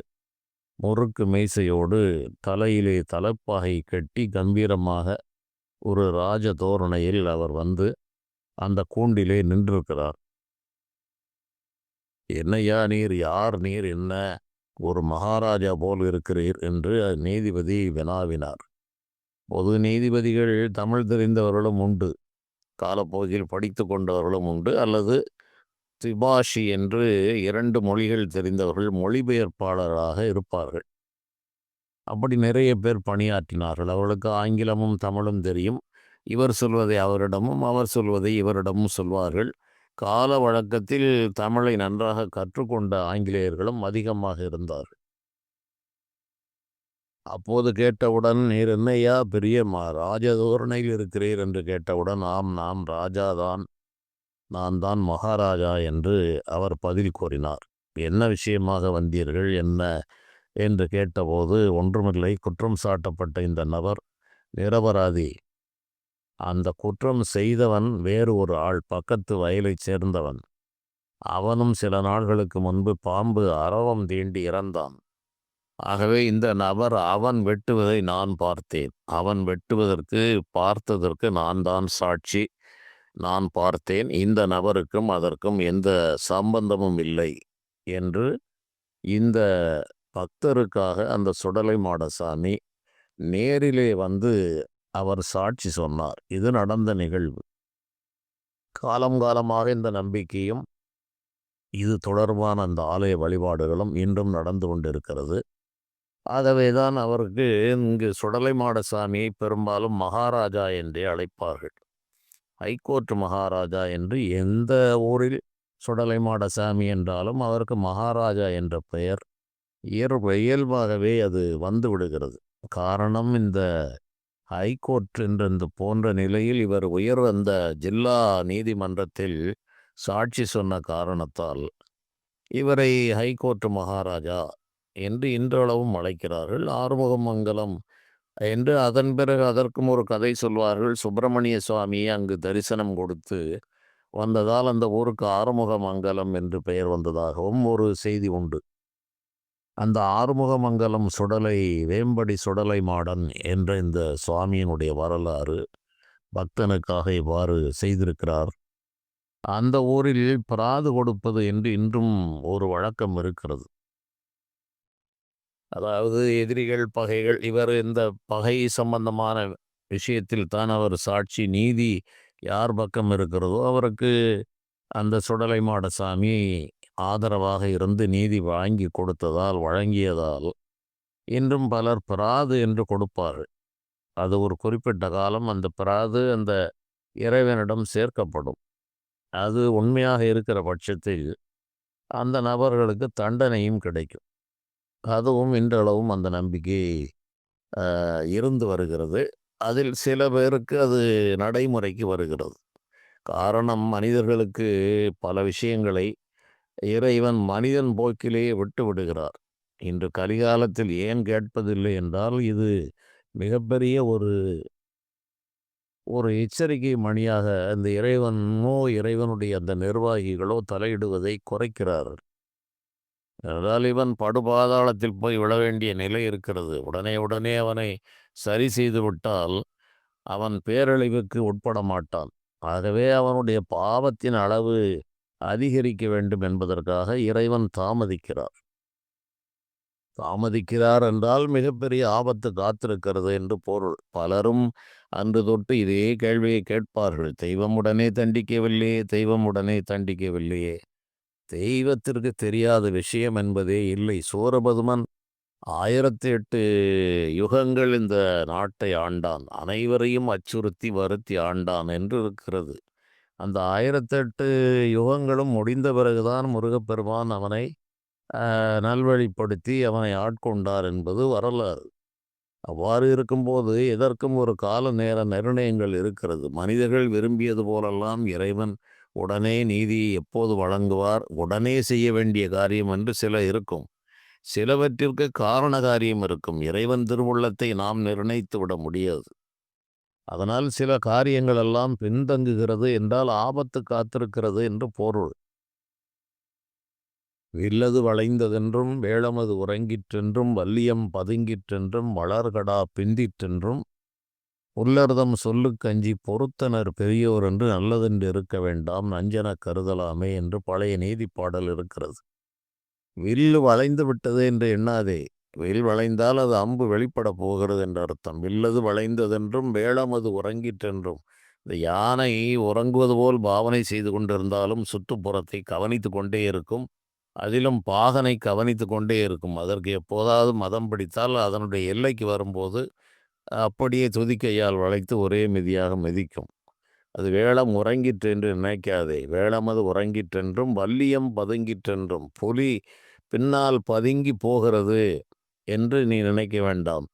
முறுக்கு மீசையோடு தலையிலே தலைப்பாகை கட்டி கம்பீரமாக ஒரு ராஜ தோரணையில் அவர் வந்து அந்த கூண்டிலே நின்றிருக்கிறார். என்னையா நீர், யார் நீர், என்ன ஒரு மகாராஜா போல் இருக்கிறீர் என்று நீதிபதி வினாவினார். பொது நீதிபதிகள் தமிழ் தெரிந்தவர்களும் உண்டு, காலப்போக்கில் படித்து கொண்டவர்களும் உண்டு, அல்லது திபாஷி என்று 2 மொழிகள் தெரிந்தவர்கள் மொழிபெயர்ப்பாளராக இருப்பார்கள். அப்படி நிறைய பேர் பணியாற்றினார்கள். அவர்களுக்கு ஆங்கிலமும் தமிழும் தெரியும். இவர் சொல்வதை அவரிடமும், அவர் சொல்வதை இவரிடமும் சொல்வார்கள். கால வழக்கத்தில் தமிழை நன்றாக கற்றுக்கொண்ட ஆங்கிலேயர்களும் அதிகமாக இருந்தார்கள். அப்போது கேட்டவுடன், நீர் என்னையா பெரிய ராஜதோரணையில் இருக்கிறீர் என்று கேட்டவுடன், ஆம், நாம் ராஜாதான், நான் தான் மகாராஜா என்று அவர் பதில் கூறினார். என்ன விஷயமாக வந்தீர்கள், என்ன என்று கேட்டபோது, ஒன்றுமில்லை, குற்றம் சாட்டப்பட்ட இந்த நபர் நிரபராதி. அந்த குற்றம் செய்தவன் வேறு ஒரு ஆள், பக்கத்து வயலைச் சேர்ந்தவன். அவனும் சில நாள்களுக்கு முன்பு பாம்பு அரவம் தீண்டி இறந்தான். ஆகவே இந்த நபர் அவன் வெட்டுவதை நான் பார்த்தேன். அவன் வெட்டுவதற்கு பார்த்ததற்கு நான் தான் சாட்சி. நான் பார்த்தேன். இந்த நபருக்கும் அதற்கும் எந்த சம்பந்தமும் இல்லை என்று இந்த பக்தருக்காக அந்த சுடலை மாடசாமி நேரிலே வந்து அவர் சாட்சி சொன்னார். இது நடந்த நிகழ்வு. காலம் காலமாக இந்த நம்பிக்கையும் இது தொடர்பான அந்த ஆலய வழிபாடுகளும் இன்றும் நடந்து கொண்டிருக்கிறது. ஆகவேதான் அவருக்கு இங்கு சுடலை மாடசாமியை பெரும்பாலும் மகாராஜா என்றே அழைப்பார்கள். ஹைகோர்ட் மகாராஜா என்று எந்த ஊரில் சுடலை மாடசாமி என்றாலும் அவருக்கு மகாராஜா என்ற பெயர் இயல்பாகவே அது வந்து விடுகிறது. காரணம், இந்த ஹைகோர்ட் என்ற இந்த போன்ற நிலையில் இவர் அந்த ஜில்லா நீதிமன்றத்தில் சாட்சி சொன்ன காரணத்தால் இவரை ஹைகோர்ட் மகாராஜா என்று இன்றளவும் அழைக்கிறார்கள். ஆறுமுகமங்கலம் என்று அதன் பிறகு அதற்கும் ஒரு கதை சொல்வார்கள். சுப்பிரமணிய சுவாமியை அங்கு தரிசனம் கொடுத்து வந்ததால் அந்த ஊருக்கு ஆறுமுகமங்கலம் என்று பெயர் வந்ததாகவும் ஒரு செய்தி உண்டு. அந்த ஆறுமுகமங்கலம் சுடலை வேம்படி சுடலை மாடன் என்ற இந்த சுவாமியினுடைய வரலாறு பக்தனுக்காக இவ்வாறு செய்திருக்கிறார். அந்த ஊரில் பிராது கொடுப்பது என்று இன்றும் ஒரு வழக்கம் இருக்கிறது. அதாவது எதிரிகள், பகைகள், இவர் இந்த பகை சம்பந்தமான விஷயத்தில் தான் அவர் சாட்சி. நீதி யார் பக்கம் இருக்கிறதோ அவருக்கு அந்த சுடலை மாடசாமி ஆதரவாக இருந்து நீதி வழங்கியதால் இன்றும் பலர் பிராது என்று கொடுப்பார்கள். அது ஒரு குறிப்பிட்ட காலம் அந்த பிராது அந்த இறைவனிடம் சேர்க்கப்படும். அது உண்மையாக இருக்கிற பட்சத்தில் அந்த நபர்களுக்கு தண்டனையும் கிடைக்கும். அதுவும் இன்றளவும் அந்த நம்பிக்கை இருந்து வருகிறது. அதில் சில பேருக்கு அது நடைமுறைக்கு வருகிறது. காரணம், மனிதர்களுக்கு பல விஷயங்களை இறைவன் மனிதன் போக்கிலேயே விட்டு விடுகிறார். இன்று கலிகாலத்தில் ஏன் கேட்பதில்லை என்றால், இது மிகப்பெரிய ஒரு எச்சரிக்கை மணியாக அந்த இறைவனுடைய அந்த நிர்வாகிகளோ தலையிடுவதை குறைக்கிறார்கள். அதனால் இவன் படுபாதாளத்தில் போய் விழ வேண்டிய நிலை இருக்கிறது. உடனே அவனை சரி செய்து விட்டால் அவன் பேரழிவுக்கு உட்பட மாட்டான். ஆகவே அவனுடைய பாவத்தின் அளவு அதிகரிக்க வேண்டும் என்பதற்காக இறைவன் தாமதிக்கிறார் என்றால் மிகப்பெரிய ஆபத்து காத்திருக்கிறது என்று பொருள். பலரும் அன்று தொட்டு இதே கேள்வியை கேட்பார்கள். தெய்வம் உடனே தண்டிக்கவில்லையே. தெய்வத்திற்கு தெரியாத விஷயம் என்பதே இல்லை. சூரபதுமன் 1008 யுகங்கள் இந்த நாட்டை ஆண்டான். அனைவரையும் அச்சுறுத்தி வருத்தி ஆண்டான் என்று இருக்கிறது. அந்த 1008 யுகங்களும் முடிந்த பிறகுதான் முருகப்பெருமான் அவனை நல்வழிப்படுத்தி அவனை ஆட்கொண்டார் என்பது வரலாறு. அவ்வாறு இருக்கும்போது எதற்கும் ஒரு கால நேர நிர்ணயங்கள் இருக்கிறது. மனிதர்கள் விரும்பியது போலெல்லாம் இறைவன் உடனே நீதியை எப்போது வழங்குவார், உடனே செய்ய வேண்டிய காரியம் என்று சில இருக்கும். சிலவற்றிற்கு காரண காரியம் இருக்கும். இறைவன் திருவுள்ளத்தை நாம் நிர்ணயித்து விட முடியாது. அதனால் சில காரியங்கள் எல்லாம் பின்தங்குகிறது என்றால் ஆபத்து காத்திருக்கிறது என்று பொருள். வில்லது வளைந்ததென்றும் வேழமது உறங்கிற்றென்றும் வல்லியம் பதுங்கிற்றென்றும் வளர்கடா பிந்திற்றென்றும் புல்லர்தம் சொல்லுக்கஞ்சி பொறுத்தனர் பெரியோர் என்று நல்லதென்று இருக்க வேண்டாம் நஞ்செனக் கருதலாமே என்று பழைய நீதிப்பாடல் இருக்கிறது. வில்லு வளைந்து விட்டது என்று எண்ணாதே. வில் வளைந்தால் அது அம்பு வெளிப்பட போகிறது என்ற அர்த்தம். வில்லது வளைந்ததென்றும் வேழமது உறங்கிற்றென்றும். இந்த யானை உறங்குவது போல் பாவனை செய்து கொண்டிருந்தாலும் சுற்றுப்புறத்தை கவனித்து கொண்டே இருக்கும். அதிலும் பாகனை கவனித்து கொண்டே இருக்கும். அதற்கு எப்போதாவது மதம் பிடித்தால் அதனுடைய எல்லைக்கு வரும்போது அப்படியே துதிக்கையால் வளைத்து ஒரே மிதியாக மிதிக்கும். அது வேழம் உறங்கிற்று என்று நினைக்காதே. வேழமது உறங்கிற்றென்றும் வல்லியம் பதுங்கிற்றென்றும். புலி பின்னால் பதுங்கி போகிறது என்று நீ நினைக்க வேண்டாம்.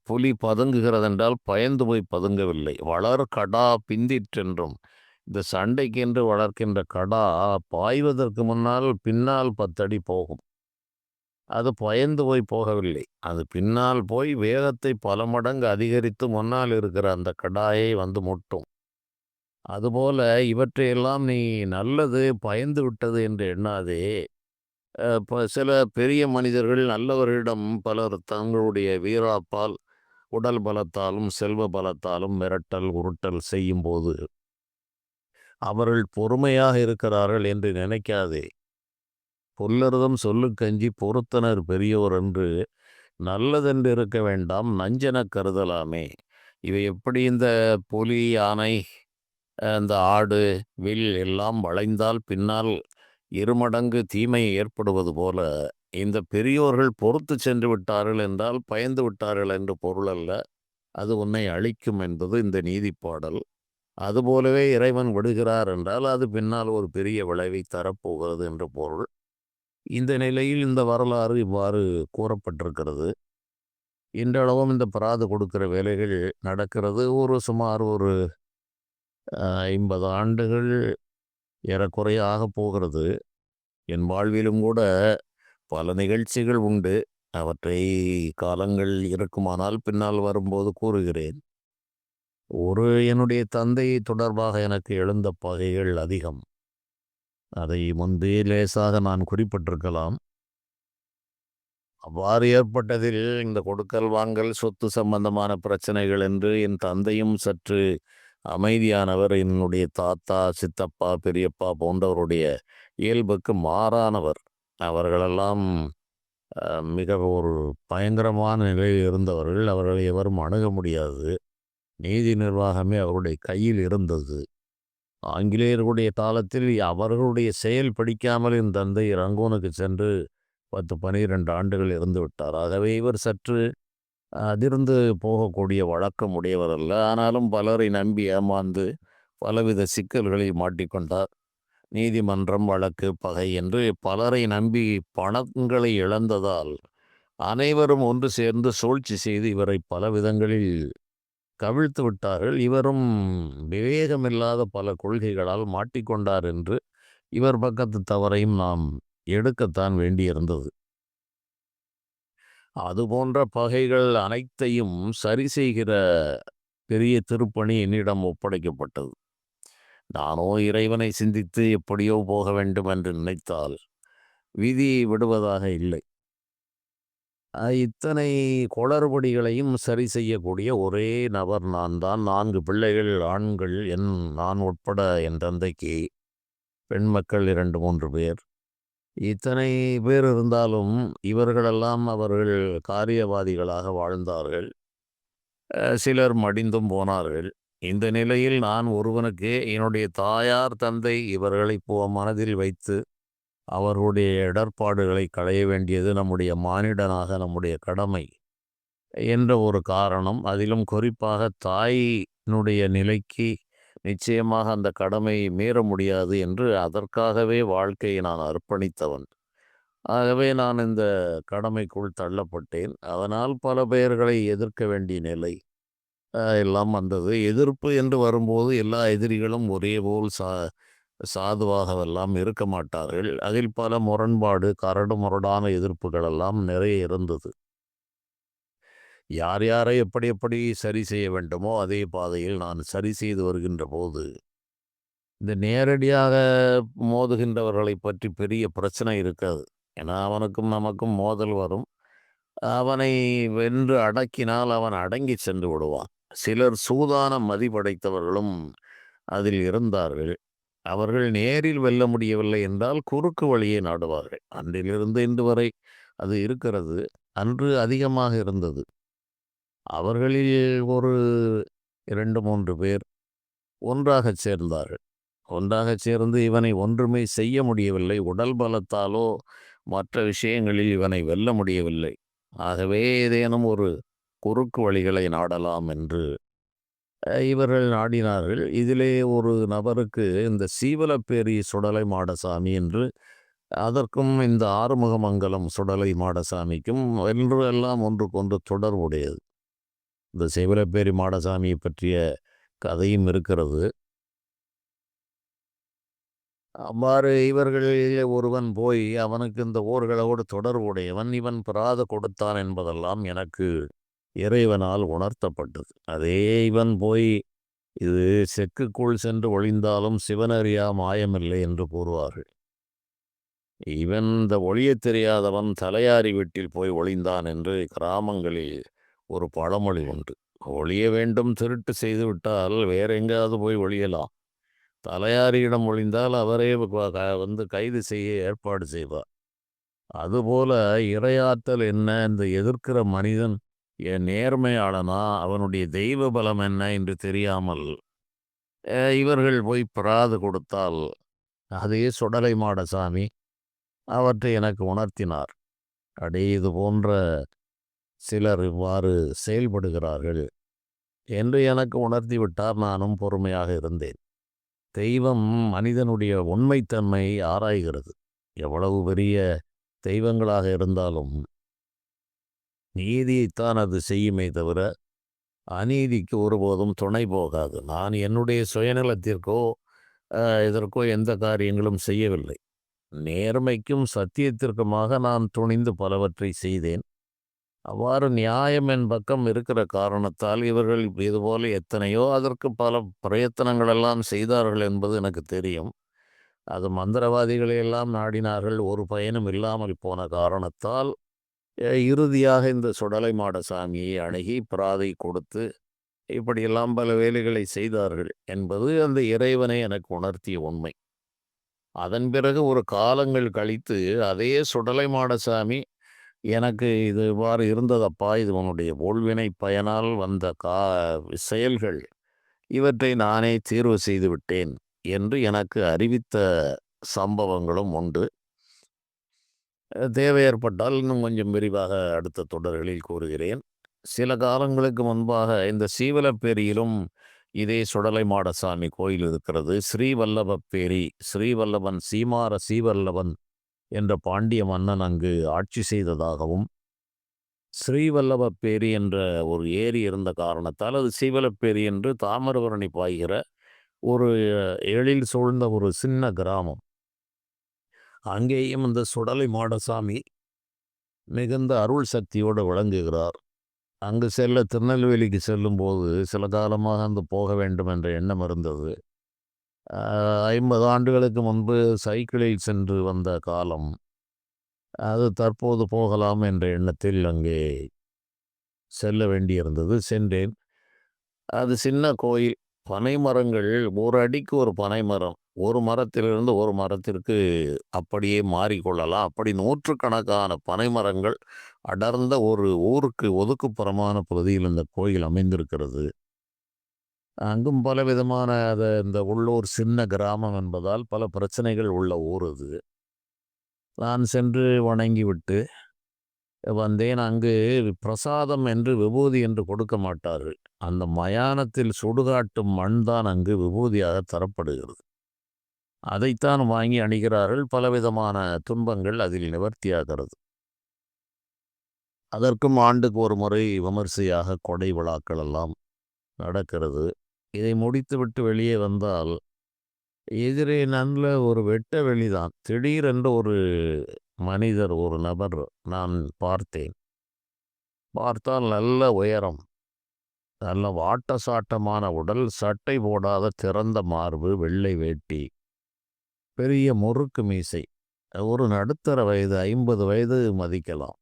புலி பதுங்குகிறதென்றால் பயந்து போய் பதுங்கவில்லை. வளர் கடா பிந்திற்றென்றும். இந்த சண்டைக்கென்று வளர்க்கின்ற கடா பாய்வதற்கு முன்னால் பின்னால் 10 அடி போகும். அது பயந்து போய் போகவில்லை. அது பின்னால் போய் வேகத்தை பல மடங்கு அதிகரித்து முன்னால் இருக்கிற அந்த கடாயை வந்து முட்டும். அதுபோல இவற்றையெல்லாம் நீ நல்லது பயந்து விட்டது என்று எண்ணாதே. இப்போ சில பெரிய மனிதர்கள் நல்லவர்களிடம் பலர் தங்களுடைய வீராப்பால் உடல் பலத்தாலும் செல்வ பலத்தாலும் மிரட்டல் உருட்டல் செய்யும்போது அவர்கள் பொறுமையாக இருக்கிறார்கள் என்று நினைக்காதே. புல்லர்தம் சொல்லுக்கஞ்சி பொறுத்தனர் பெரியோர் என்று நல்லதென்று இருக்க வேண்டாம் நஞ்செனக் கருதலாமே. இவை எப்படி இந்த புலி யானை இந்த ஆடு வில் எல்லாம் வளைந்தால் பின்னால் இருமடங்கு தீமை ஏற்படுவது போல இந்த பெரியோர்கள் பொறுத்து சென்று விட்டார்கள் என்றால் பயந்து விட்டார்கள் என்று பொருள் அல்ல. அது உன்னை அழிக்கும் என்பது இந்த நீதிப்பாடல். அதுபோலவே இறைவன் விடுகிறார் என்றால் அது பின்னால் ஒரு பெரிய விளைவை தரப்போகிறது என்று பொருள். இந்த நிலையில் இந்த வரலாறு இவ்வாறு கூறப்பட்டிருக்கிறது. இன்றளவும் இந்த பராது கொடுக்கிற வேலைகள் நடக்கிறது. சுமார் ஒரு 50 ஆண்டுகள் ஏறக்குறைய ஆகப் போகிறது. என் வாழ்விலும் கூட பல நிகழ்ச்சிகள் உண்டு. அவற்றை காலங்கள் இருக்குமானால் பின்னால் வரும்போது கூறுகிறேன். என்னுடைய தந்தை தொடர்பாக எனக்கு எழுந்த பகைகள் அதிகம். அதை முன்பே லேசாக நான் குறிப்பிட்டிருக்கலாம். அவ்வாறு ஏற்பட்டதில் இந்த கொடுக்கல் வாங்கல் சொத்து சம்பந்தமான பிரச்சனைகள் என்று என் தந்தையும் சற்று அமைதியானவர். என்னுடைய தாத்தா சித்தப்பா பெரியப்பா போன்றவருடைய இயல்புக்கு மாறானவர். அவர்களெல்லாம் மிக ஒரு பயங்கரமான நிலையில் இருந்தவர்கள். அவர்களை எவரும் அணுக முடியாது. நீதி நிர்வாகமே அவருடைய கையில் இருந்தது. ஆங்கிலேயர்களுடைய காலத்தில் அவர்களுடைய செயல் பிடிக்காமல் என் தந்தை ரங்கூனுக்கு சென்று 10-12 ஆண்டுகள் இருந்து விட்டார். ஆகவே இவர் சற்று அதிர்ந்து போகக்கூடிய வழக்கம் உடையவர் அல்ல. ஆனாலும் பலரை நம்பி ஏமாந்து பலவித சிக்கல்களில் மாட்டிக்கொண்டார். நீதிமன்றம் வழக்கு பகை என்று பலரை நம்பி பணங்களை இழந்ததால் அனைவரும் ஒன்று சேர்ந்து சூழ்ச்சி செய்து இவரை பல விதங்களில் கவிழ்த்து விட்டார்கள். இவரும் விவேகமில்லாத பல கொள்கைகளால் மாட்டிக்கொண்டார் என்று இவர் பக்கத்து தவறையும் நாம் எடுக்கத்தான் வேண்டியிருந்தது. அதுபோன்ற பகைகள் அனைத்தையும் சரி செய்கிற பெரிய திருப்பணி என்னிடம் ஒப்படைக்கப்பட்டது. நானோ இறைவனை சிந்தித்து எப்படியோ போக வேண்டும் என்று நினைத்தால் விதியை விடுவதாக இல்லை. இத்தனை குளறுபடிகளையும் சரி செய்யக்கூடிய ஒரே நபர் நான் தான். 4 பிள்ளைகள் ஆண்கள். நான் உட்பட என் தந்தைக்கு பெண் மக்கள் 2-3 பேர். இத்தனை பேர் இருந்தாலும் இவர்களெல்லாம் அவர்கள் காரியவாதிகளாக வாழ்ந்தார்கள். சிலர் மடிந்தும் போனார்கள். இந்த நிலையில் நான் ஒருவனுக்கு என்னுடைய தாயார் தந்தை இவர்களை மனதில் வைத்து அவர்களுடைய இடர்பாடுகளை களைய வேண்டியது நம்முடைய மானிடனாக நம்முடைய கடமை என்ற ஒரு காரணம். அதிலும் குறிப்பாக தாயினுடைய நிலைக்கு நிச்சயமாக அந்த கடமையை மீற முடியாது என்று அதற்காகவே வாழ்க்கையை நான் அர்ப்பணித்தவன். ஆகவே நான் இந்த கடமைக்குள் தள்ளப்பட்டேன். அதனால் பல பெயர்களை எதிர்க்க வேண்டிய நிலை எல்லாம் வந்தது. எதிர்ப்பு என்று வரும்போது எல்லா எதிரிகளும் ஒரேபோல் சாதுவாகவெல்லாம் இருக்க மாட்டார்கள். அதில் பல முரண்பாடு, கரடு முரடான எதிர்ப்புகள் எல்லாம் நிறைய இருந்தது. யார் யாரை எப்படி எப்படி சரி செய்ய வேண்டுமோ அதே பாதையில் நான் சரி செய்து வருகின்ற போது, இந்த நேரடியாக மோதுகின்றவர்களை பற்றி பெரிய பிரச்சனை இருக்காது. ஏன்னா அவனுக்கும் நமக்கும் மோதல் வரும். அவனை வென்று அடக்கினால் அவன் அடங்கி சென்று விடுவான். சிலர் சூதான மதி படைத்தவர்களும் அதில் இருந்தார்கள். அவர்கள் நேரில் வெல்ல முடியவில்லை என்றால் குறுக்கு வழியை நாடுவார்கள். அன்றிலிருந்து இன்று வரை அது இருக்கிறது. அன்று அதிகமாக இருந்தது. அவர்களில் ஒரு 2, 3 பேர் ஒன்றாகச் சேர்ந்தார்கள். ஒன்றாகச் சேர்ந்து இவனை ஒன்றுமே செய்ய முடியவில்லை. உடல் பலத்தாலோ மற்ற விஷயங்களில் இவனை வெல்ல முடியவில்லை. ஆகவே ஏதேனும் ஒரு குறுக்கு வழிகளை நாடலாம் என்று இவர்கள் நாடினார்கள். இதிலே ஒரு நபருக்கு இந்த சீவலப்பேரி சுடலை மாடசாமி என்று, அதற்கும் இந்த ஆறுமுகமங்கலம் சுடலை மாடசாமிக்கும் என்று எல்லாம் ஒன்றுக்கொன்று தொடர்புடையது. இந்த சீவலப்பேரி மாடசாமியை பற்றிய கதையும் இருக்கிறது. அவ்வாறு இவர்களில் ஒருவன் போய் அவனுக்கு இந்த ஊர்களோடு தொடர்புடையவன், இவன் பிராது கொடுத்தான் என்பதெல்லாம் எனக்கு இறைவனால் உணர்த்தப்பட்டது. அதே இவன் போய் இது செக்குக்குள் சென்று ஒளிந்தாலும் சிவனறியா மாயமில்லை என்று கூறுவார்கள். இவன் இந்த ஒளியத் தெரியாதவன் தலையாரி வீட்டில் போய் ஒளிந்தான் என்று கிராமங்களில் ஒரு பழமொழி உண்டு. ஒளிய வேண்டும் திருட்டு செய்துவிட்டால் வேற எங்காவது போய் ஒளியலாம். தலையாரியிடம் ஒளிந்தால் அவரே வந்து கைது செய்ய ஏற்பாடு செய்வார். அதுபோல இறையாற்றல் என்ன, இந்த எதிர்க்கிற மனிதன் என் நேர்மையாளனா, அவனுடைய தெய்வ பலம் என்ன என்று தெரியாமல் இவர்கள் போய் பிராது கொடுத்தால், அதே சுடலை மாடசாமி அவற்றை எனக்கு உணர்த்தினார். அடே, இது போன்ற சிலர் இவ்வாறு செயல்படுகிறார்கள் என்று எனக்கு உணர்த்தி விட்டார். நானும் பொறுமையாக இருந்தேன். தெய்வம் மனிதனுடைய உண்மைத்தன்மை ஆராய்கிறது. எவ்வளவு பெரிய தெய்வங்களாக இருந்தாலும் நீதியைத்தான் அது செய்யுமே தவிர அநீதிக்கு ஒருபோதும் துணை போகாது. நான் என்னுடைய சுயநலத்திற்கோ இதற்கோ எந்த காரியங்களும் செய்யவில்லை. நேர்மைக்கும் சத்தியத்திற்குமாக நான் துணிந்து பலவற்றை செய்தேன். அவ்வாறு நியாயம் என் பக்கம் இருக்கிற காரணத்தால் இவர்கள் இதுபோல எத்தனையோ அதற்கு பல பிரயத்தனங்களெல்லாம் செய்தார்கள் என்பது எனக்கு தெரியும். அது மந்திரவாதிகளை எல்லாம் நாடினார்கள். ஒரு பயனும் இல்லாமல் போன காரணத்தால் இறுதியாக இந்த சுடலை மாடசாமியை அணுகி பிராதை கொடுத்து இப்படியெல்லாம் பல வேலைகளை செய்தார்கள் என்பது அந்த இறைவனை எனக்கு உணர்த்திய உண்மை. அதன் பிறகு ஒரு காலங்கள் கழித்து அதே சுடலை மாடசாமி எனக்கு இது இவ்வாறு இருந்ததப்பா, இது உன்னுடைய ஊழ்வினை பயனால் வந்த செயல்கள், இவற்றை நானே தீர்வு செய்து விட்டேன் என்று எனக்கு அறிவித்த சம்பவங்களும் உண்டு. தேவை ஏற்பட்டால் இன்னும் கொஞ்சம் விரிவாக அடுத்த தொடர்களில் கூறுகிறேன். சில காலங்களுக்கு முன்பாக இந்த சீவலப்பேரியிலும் இதே சுடலை மாடசாமி கோயில் இருக்கிறது. ஸ்ரீவல்லபப்பேரி, ஸ்ரீவல்லபன் சீமார சீவல்லபன் என்ற பாண்டிய மன்னன் அங்கு ஆட்சி செய்ததாகவும், ஸ்ரீவல்லபப்பேரி என்ற ஒரு ஏரி இருந்த காரணத்தால் அது சீவலப்பேரி என்று தாமிரபரணி பாய்கிற ஒரு எழில் சூழ்ந்த ஒரு சின்ன கிராமம். அங்கேயும் இந்த சுடலை மாடசாமி மிகுந்த அருள் சக்தியோடு விளங்குகிறார். அங்கு செல்ல திருநெல்வேலிக்கு செல்லும்போது சில காலமாக அங்கு போக வேண்டும் என்ற எண்ணம் இருந்தது. 50 ஆண்டுகளுக்கு முன்பு சைக்கிளில் சென்று வந்த காலம் அது. தற்போது போகலாம் என்ற எண்ணத்தில் அங்கே செல்ல வேண்டியிருந்தது. சென்றேன். அது சின்ன கோயில். பனை மரங்கள், ஒரு அடிக்கு ஒரு பனை மரம். ஒரு மரத்திலிருந்து ஒரு மரத்திற்கு அப்படியே மாறிக்கொள்ளலாம். அப்படி நூற்றுக்கணக்கான பனை மரங்கள் அடர்ந்த ஒரு ஊருக்கு ஒதுக்குப்புறமான பகுதியில் இந்த கோயில் அமைந்திருக்கிறது. அங்கும் பலவிதமான இந்த உள்ளூர் சின்ன கிராமம் என்பதால் பல பிரச்சனைகள் உள்ள ஊர் அது. நான் சென்று வணங்கிவிட்டு வந்தேன். அங்கு பிரசாதம் என்று விபூதி என்று கொடுக்க மாட்டார்கள். அந்த மயானத்தில் சுடுகாட்டும் மண் தான் அங்கு விபூதியாக தரப்படுகிறது. அதைத்தான் வாங்கி அணிகிறார்கள். பலவிதமான துன்பங்கள் அதில் நிவர்த்தியாகிறது. அதற்கும் ஆண்டுக்கு ஒரு முறை விமர்சையாக கொடை விழாக்கள் எல்லாம் நடக்கிறது. இதை முடித்துவிட்டு வெளியே வந்தால் எதிரே நல்ல ஒரு வெட்ட வெளிதான். திடீரென்று ஒரு மனிதர், ஒரு நபர் நான் பார்த்தேன். பார்த்தால் நல்ல உயரம், நல்ல வாட்ட சாட்டமான உடல், சட்டை போடாத திறந்த மார்பு, வெள்ளை வேட்டி, பெரிய முறுக்கு மீசை. ஒரு நடுத்தர வயது, 50 வயது மதிக்கலாம்.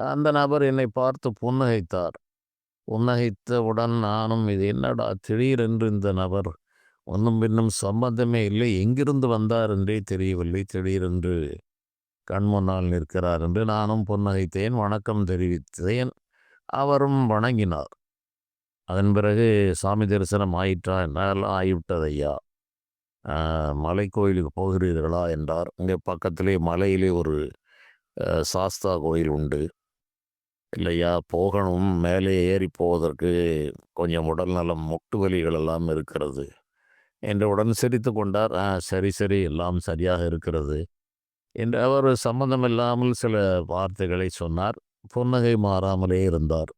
அந்த நபர் என்னை பார்த்து புன்னகைத்தார். புன்னகைத்தவுடன் நானும், இது என்னடா திடீரென்று இந்த நபர், ஒன்றும் பின்னும் சம்பந்தமே இல்லை, எங்கிருந்து வந்தார் என்றே தெரியவில்லை, திடீரென்று கண் முன்னால் நிற்கிறார் என்று நானும் புன்னகைத்தேன், வணக்கம் தெரிவித்தேன். அவரும் வணங்கினார். அதன் பிறகு சாமி தரிசனம் ஆயிற்றா? என்னால் ஆகிவிட்டது ஐயா. மலை கோயிலுக்கு போகிறீர்களா என்றார். இங்கே பக்கத்திலே மலையிலே ஒரு சாஸ்தா கோயில் உண்டு. இல்லையா, போகணும், மேலே ஏறி போவதற்கு கொஞ்சம் உடல்நலம், முட்டு வலிகள் எல்லாம் இருக்கிறது என்றவுடன் சிரித்து கொண்டார். சரி சரி, எல்லாம் சரியாக இருக்கிறது என்று அவர் சம்பந்தமில்லாமல் சில வார்த்தைகளை சொன்னார். புன்னகை மாறாமலே இருந்தார்.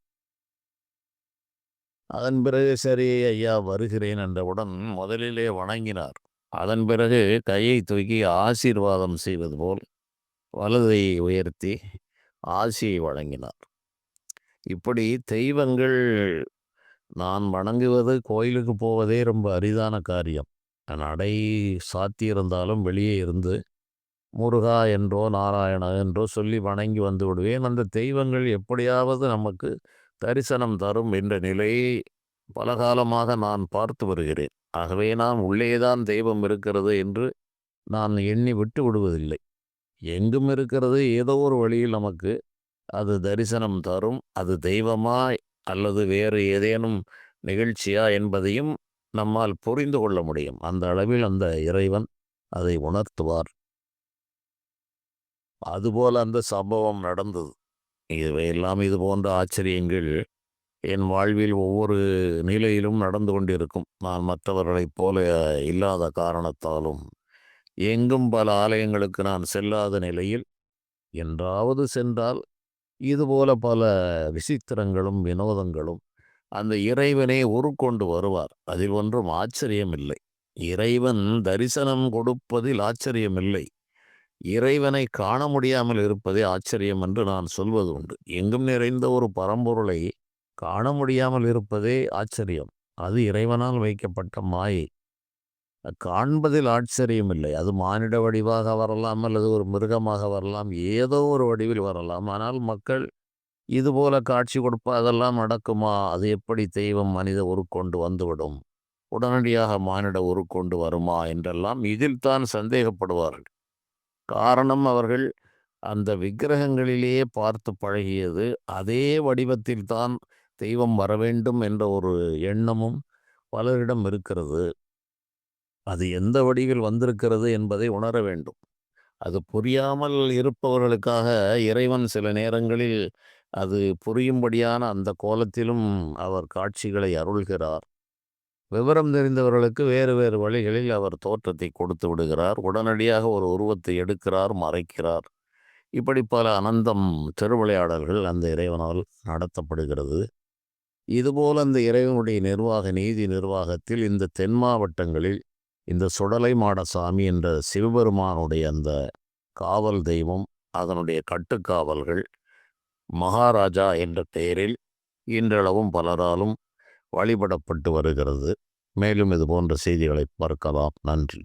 அதன் பிறகு சரி ஐயா வருகிறேன் என்றவுடன் முதலிலே வணங்கினார். அதன் பிறகு கையை தூக்கி ஆசீர்வாதம் செய்வது போல் வலதை உயர்த்தி ஆசியை வழங்கினார். இப்படி தெய்வங்கள், நான் வணங்குவது, கோயிலுக்கு போவதே ரொம்ப அரிதான காரியம். நடை சாத்தியிருந்தாலும் வெளியே இருந்து முருகா என்றோ நாராயணா என்றோ சொல்லி வணங்கி வந்து விடுவேன். அந்த தெய்வங்கள் எப்படியாவது நமக்கு தரிசனம் தரும் என்ற நிலையை பல காலமாக நான் பார்த்து வருகிறேன். ஆகவே நான் உள்ளேதான் தெய்வம் இருக்கிறது என்று நான் எண்ணி விட்டு விடுவதில்லை. எங்கும் இருக்கிறது, ஏதோ ஒரு வழியில் நமக்கு அது தரிசனம் தரும். அது தெய்வமா அல்லது வேறு ஏதேனும் நிகழ்ச்சியா என்பதையும் நம்மால் புரிந்து கொள்ள முடியும். அந்த அளவில் அந்த இறைவன் அதை உணர்த்துவார். அதுபோல அந்த சம்பவம் நடந்தது. இவையெல்லாம், இது போன்ற ஆச்சரியங்கள் என் வாழ்வில் ஒவ்வொரு நிலையிலும் நடந்து கொண்டிருக்கும். நான் மற்றவர்களைப் போல இல்லாத காரணத்தாலும் எங்கும் பல ஆலயங்களுக்கு நான் செல்லாத நிலையில் என்றாவது சென்றால் இதுபோல பல விசித்திரங்களும் வினோதங்களும் அந்த இறைவனே உருக்கொண்டு வருவார். அதில் ஒன்றும் ஆச்சரியமில்லை. இறைவன் தரிசனம் கொடுப்பதில் ஆச்சரியமில்லை. இறைவனை காண முடியாமல் இருப்பதே ஆச்சரியம் என்று நான் சொல்வது உண்டு. எங்கும் நிறைந்த ஒரு பரம்பொருளை காண முடியாமல் இருப்பதே ஆச்சரியம். அது இறைவனால் வைக்கப்பட்ட மாயை. காண்பதில் ஆச்சரியமில்லை. அது மானிட வடிவாக வரலாம், அல்லது ஒரு மிருகமாக வரலாம், ஏதோ ஒரு வடிவில் வரலாம். ஆனால் மக்கள் இதுபோல காட்சி கொடுப்ப அதெல்லாம் நடக்குமா? அது எப்படி தெய்வம் மனித உருக்கொண்டு வந்துவிடும்? உடனடியாக மானிட உருக்கொண்டு வருமா என்றெல்லாம் இதில் தான் சந்தேகப்படுவார்கள். காரணம், அவர்கள் அந்த விக்கிரகங்களிலேயே பார்த்து பழகியது. அதே வடிவத்தில் தான் தெய்வம் வரவேண்டும் என்ற ஒரு எண்ணமும் பலரிடம் இருக்கிறது. அது எந்த வடிவில் வந்திருக்கிறது என்பதை உணர வேண்டும். அது புரியாமல் இருப்பவர்களுக்காக இறைவன் சில நேரங்களில் அது புரியும்படியான அந்த கோலத்திலும் அவர் காட்சிகளை அருள்கிறார். விவரம் தெரிந்தவர்களுக்கு வேறு வேறு வழிகளில் அவர் தோற்றத்தை கொடுத்து விடுகிறார். உடனடியாக ஒரு உருவத்தை எடுக்கிறார், மறைக்கிறார். இப்படி பல அனந்தம் திருவிளையாடல்கள் அந்த இறைவனால் நடத்தப்படுகிறது. இதுபோல் அந்த இறைவனுடைய நிர்வாக, நீதி நிர்வாகத்தில் இந்த தென் மாவட்டங்களில் இந்த சுடலை மாடசாமி என்ற சிவபெருமானுடைய அந்த காவல் தெய்வம், அதனுடைய கட்டுக்காவல்கள் மகாராஜா என்ற பெயரில் இன்றளவும் பலராலும் வழிபடப்பட்டு வருகிறது. மேலும் இது போன்ற செய்திகளை பார்க்கலாம். நன்றி.